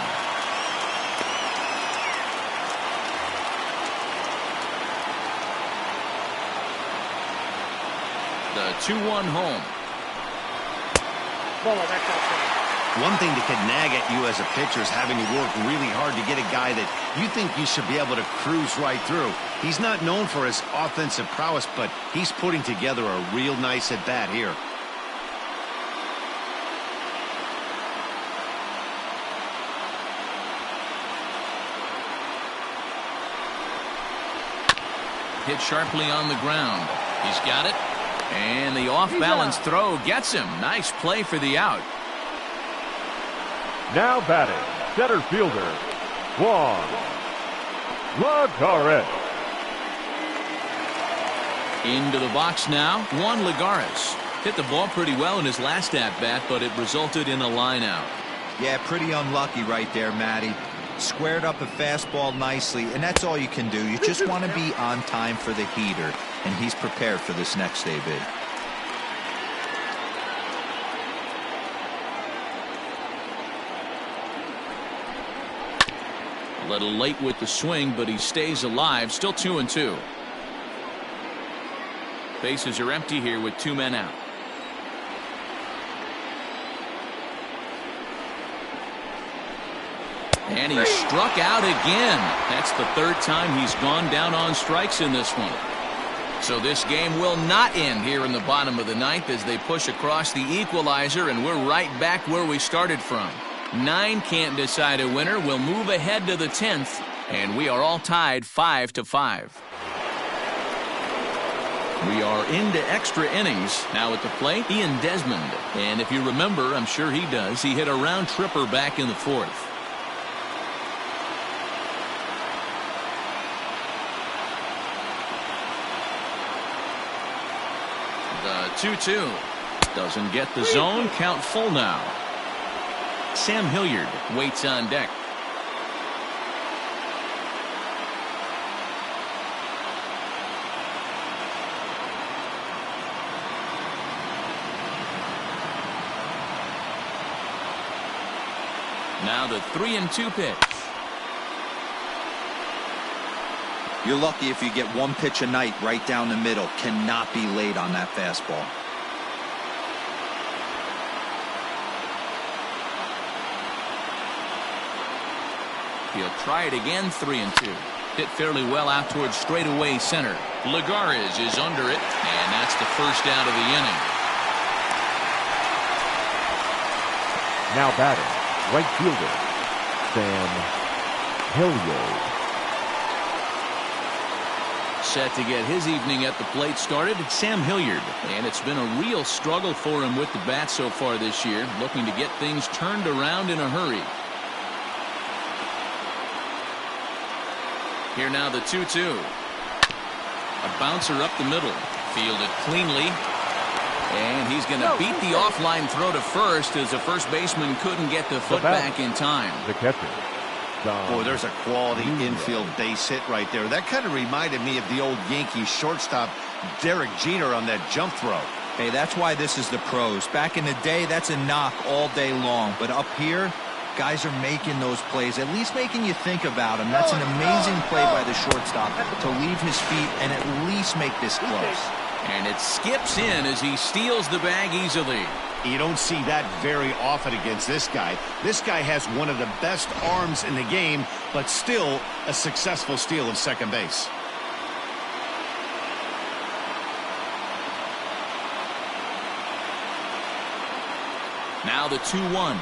The 2-1 home. One thing that could nag at you as a pitcher is having to work really hard to get a guy that you think you should be able to cruise right through. He's not known for his offensive prowess, but he's putting together a real nice at-bat here. Hit sharply on the ground. He's got it. And the off-balance throw gets him. Nice play for the out. Now batting, center fielder, Juan Lagares. Into the box now, Juan Lagares. Hit the ball pretty well in his last at-bat, but it resulted in a line out. Yeah, pretty unlucky right there, Matty. Squared up a fastball nicely, and that's all you can do. You just want to be on time for the heater, and he's prepared for this next AB. A little late with the swing, but he stays alive. Still 2-2. Bases are empty here with 2 men out. And he struck out again. That's the 3rd time he's gone down on strikes in this one. So this game will not end here in the bottom of the 9th as they push across the equalizer, and we're right back where we started from. 9 can't decide a winner. We'll move ahead to the 10th, and we are all tied 5-5. We are into extra innings. Now at the plate, Ian Desmond. And if you remember, I'm sure he does, he hit a round tripper back in the 4th. The 2-2. Doesn't get the zone. Count full now. Sam Hilliard waits on deck. Now the 3-2 pitch. You're lucky if you get one pitch a night right down the middle. Cannot be late on that fastball. He'll try it again. 3-2. Hit fairly well out towards straightaway center. Lagares is under it, and that's the first out of the inning. Now batting, right fielder, Sam Hilliard. Set to get his evening at the plate started, Sam Hilliard. And it's been a real struggle for him with the bat so far this year, looking to get things turned around in a hurry. Here now the 2-2. A bouncer up the middle. Fielded cleanly. And he's going to beat the offline throw to first as the first baseman couldn't get the foot back in time. The catcher. Boy, there's a quality infield base hit right there. That kind of reminded me of the old Yankees shortstop Derek Jeter on that jump throw. Hey, that's why this is the pros. Back in the day, that's a knock all day long. But up here, guys are making those plays, at least making you think about them. That's an amazing play by the shortstop to leave his feet and at least make this close. And it skips in as he steals the bag easily. You don't see that very often against this guy. This guy has one of the best arms in the game, but still a successful steal of second base. Now the 2-1.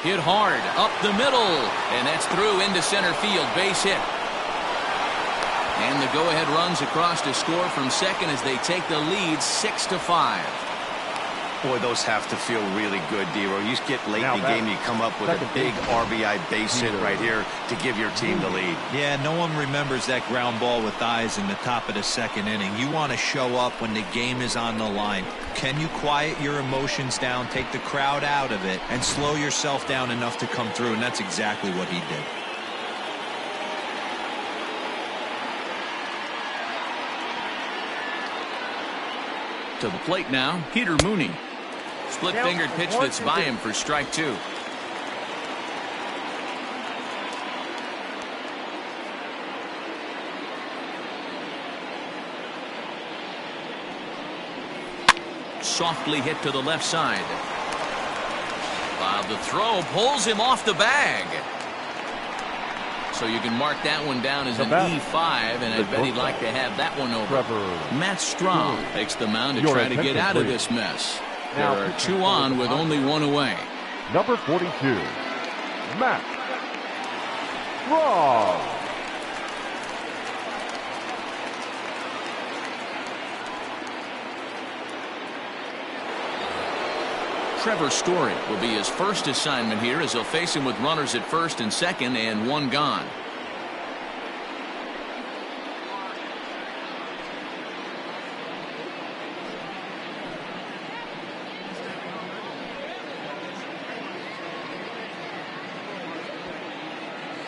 Hit hard up the middle, and that's through into center field. Base hit. And the go-ahead runs across to score from second as they take the lead 6-5. Boy, those have to feel really good, D-Row. You get late in the game, you come up with a big RBI base hit right here to give your team the lead. Yeah, no one remembers that ground ball with eyes in the top of the second inning. You want to show up when the game is on the line. Can you quiet your emotions down, take the crowd out of it, and slow yourself down enough to come through? And that's exactly what he did. To the plate now, Peter Mooney. Split-fingered pitch that's by him for strike 2. Softly hit to the left side. The throw pulls him off the bag. So you can mark that one down as an E5, and I bet he'd like to have that one over. Matt Strahm takes the mound to try to get out of this mess. There are 2 on with only 1 away. Number 42, Matt Strahm. Trevor Story will be his first assignment here as he'll face him with runners at first and second and 1 gone.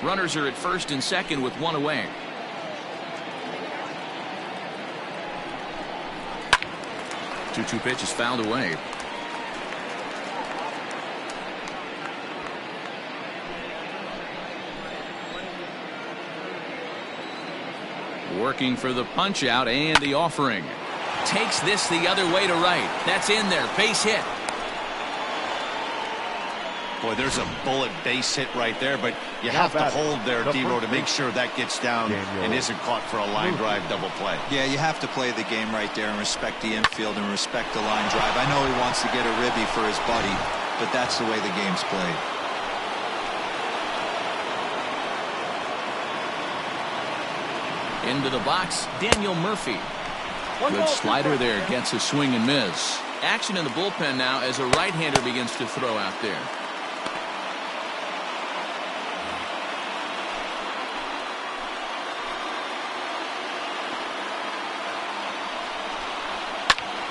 Runners are at first and second with 1 away. Two pitch is fouled away. Working for the punch out and the offering. Takes this the other way to right. That's in there. Base hit. Boy, there's a bullet base hit right there, but you have to hold there, D-Row, to make sure that gets down and isn't caught for a line drive double play. Yeah, you have to play the game right there and respect the infield and respect the line drive. I know he wants to get a ribby for his buddy, but that's the way the game's played. Into the box, Daniel Murphy. Good slider there, gets a swing and miss. Action in the bullpen now as a right-hander begins to throw out there.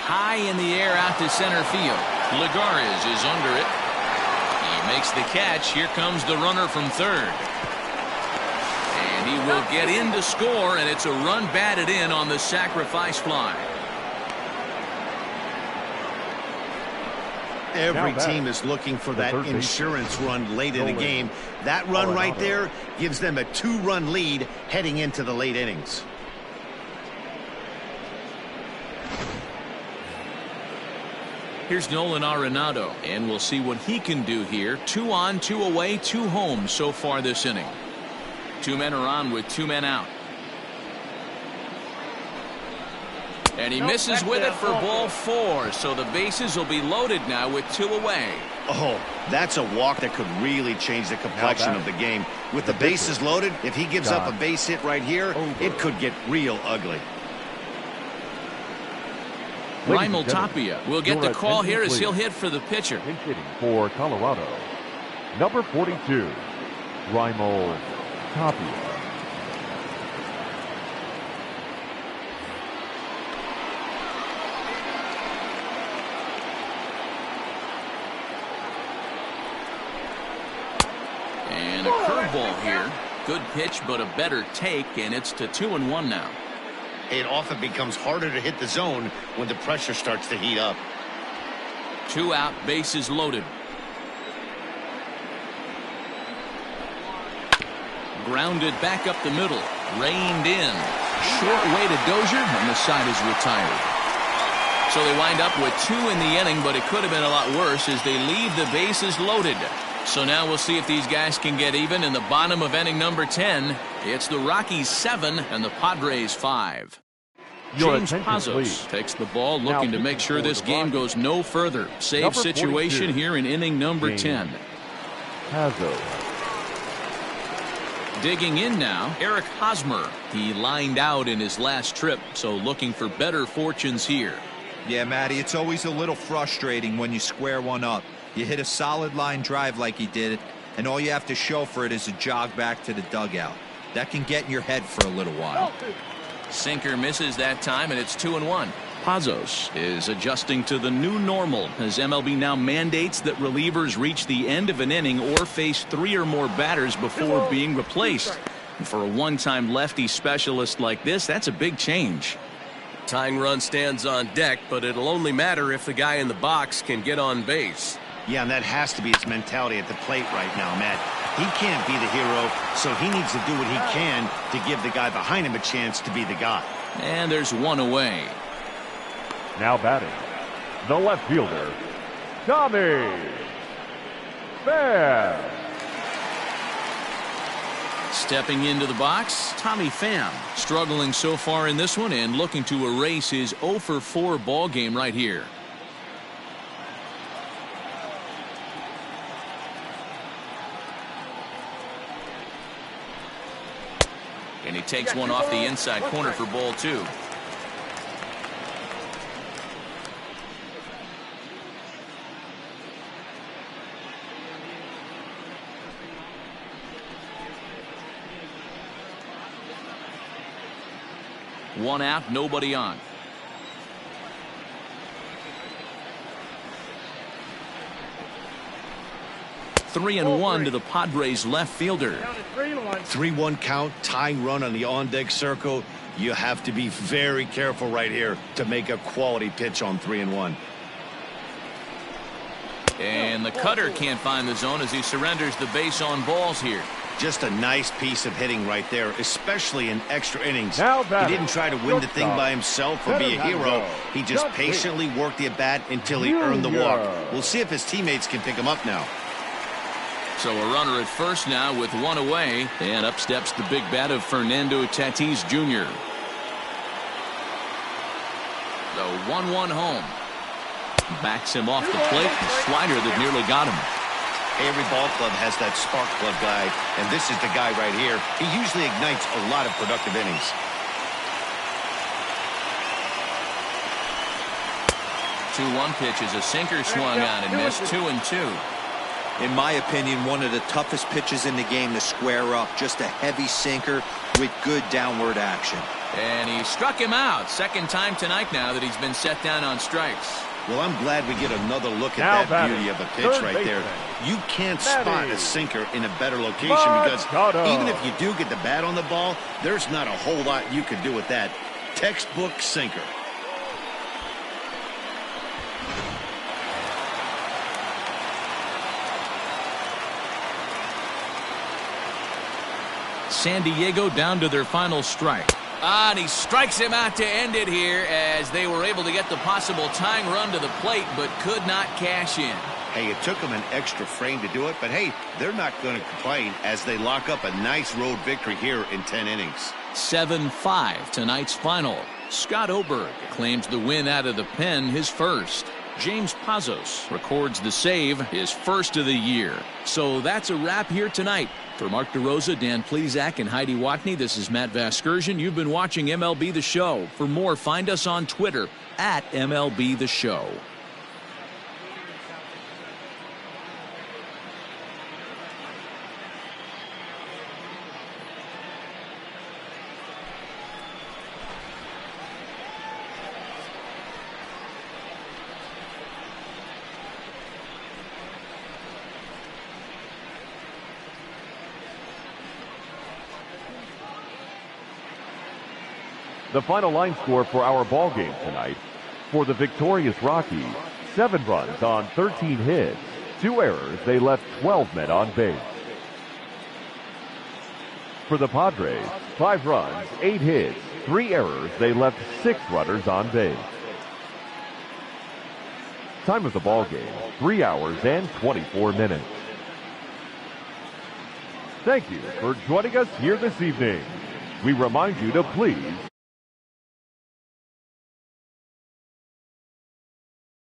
High in the air out to center field. Lagares is under it. He makes the catch. Here comes the runner from third. And he will get in to score, and it's a run batted in on the sacrifice fly. Every team is looking for that insurance run late in the game. That run right there gives them a 2-run lead heading into the late innings. Here's Nolan Arenado, and we'll see what he can do here. 2 on, 2 away, 2 home so far this inning. 2 men are on with 2 men out. And he misses with it for ball 4, so the bases will be loaded now with 2 away. Oh, that's a walk that could really change the complexion of the game. With the bases loaded, if he gives up a base hit right here, it could get real ugly. Raimel Tapia will get the call here as he'll hit for the pitcher. Hitting for Colorado, number 42, Raimel Tapia. And a curveball here. Good pitch, but a better take, and it's to 2-1 now. It often becomes harder to hit the zone when the pressure starts to heat up. 2 out, bases loaded. Grounded back up the middle. Reined in. Short way to Dozier, and the side is retired. So they wind up with 2 in the inning, but it could have been a lot worse as they leave the bases loaded. So now we'll see if these guys can get even in the bottom of inning number 10. It's the Rockies 7 and the Padres 5. James Pazos takes the ball, looking to make sure this game goes no further. Save situation here in inning number 10. Pazos. Digging in now, Eric Hosmer. He lined out in his last trip, so looking for better fortunes here. Yeah, Matty, it's always a little frustrating when you square one up. You hit a solid line drive like he did, and all you have to show for it is a jog back to the dugout. That can get in your head for a little while. Sinker misses that time, and it's 2-1. Pazos is adjusting to the new normal as MLB now mandates that relievers reach the end of an inning or face 3 or more batters before being replaced. And for a one-time lefty specialist like this, that's a big change. Tying run stands on deck, but it'll only matter if the guy in the box can get on base. Yeah, and that has to be his mentality at the plate right now, Matt. He can't be the hero, so he needs to do what he can to give the guy behind him a chance to be the guy. And there's one away. Now batting, the left fielder, Tommy Pham. Stepping into the box, Tommy Pham. Struggling so far in this one and looking to erase his 0-for-4 ball game right here. And he takes one off the inside corner for ball 2. One out, nobody on. Three and one to the Padres left fielder. 3-1 count, tying run on the on-deck circle. You have to be very careful right here to make a quality pitch on 3-1. And the cutter can't find the zone as he surrenders the base on balls here. Just a nice piece of hitting right there, especially in extra innings. He didn't try to win the thing by himself or be a hero. He just patiently worked the at-bat until he earned the walk. We'll see if his teammates can pick him up now. So a runner at first now with one away, and up steps the big bat of Fernando Tatis Jr. The 1-1 home. Backs him off the plate. The slider that nearly got him. Every ball club has that spark plug guy, and this is the guy right here. He usually ignites a lot of productive innings. Two-one pitch is a sinker swung on and missed. 2-2. In my opinion, one of the toughest pitches in the game to square up. Just a heavy sinker with good downward action. And he struck him out. Second time tonight now that he's been set down on strikes. Well, I'm glad we get another look at that beauty of a pitch right there. You can't spot a sinker in a better location because even if you do get the bat on the ball, there's not a whole lot you can do with that. Textbook sinker. San Diego down to their final strike. And he strikes him out to end it here as they were able to get the possible tying run to the plate but could not cash in. Hey, it took them an extra frame to do it, but hey, they're not going to complain as they lock up a nice road victory here in 10 innings. 7-5 tonight's final. Scott Oberg claims the win out of the pen, his first. James Pazos records the save, his first of the year. So that's a wrap here tonight. For Mark DeRosa, Dan Plesac, and Heidi Watney, this is Matt Vasgersian. You've been watching MLB The Show. For more, find us on Twitter at MLB The Show. The final line score for our ball game tonight. For the victorious Rockies, 7 runs on 13 hits, 2 errors. They left 12 men on base. For the Padres, 5 runs, 8 hits, 3 errors. They left 6 runners on base. Time of the ball game, 3 hours and 24 minutes. Thank you for joining us here this evening. We remind you to please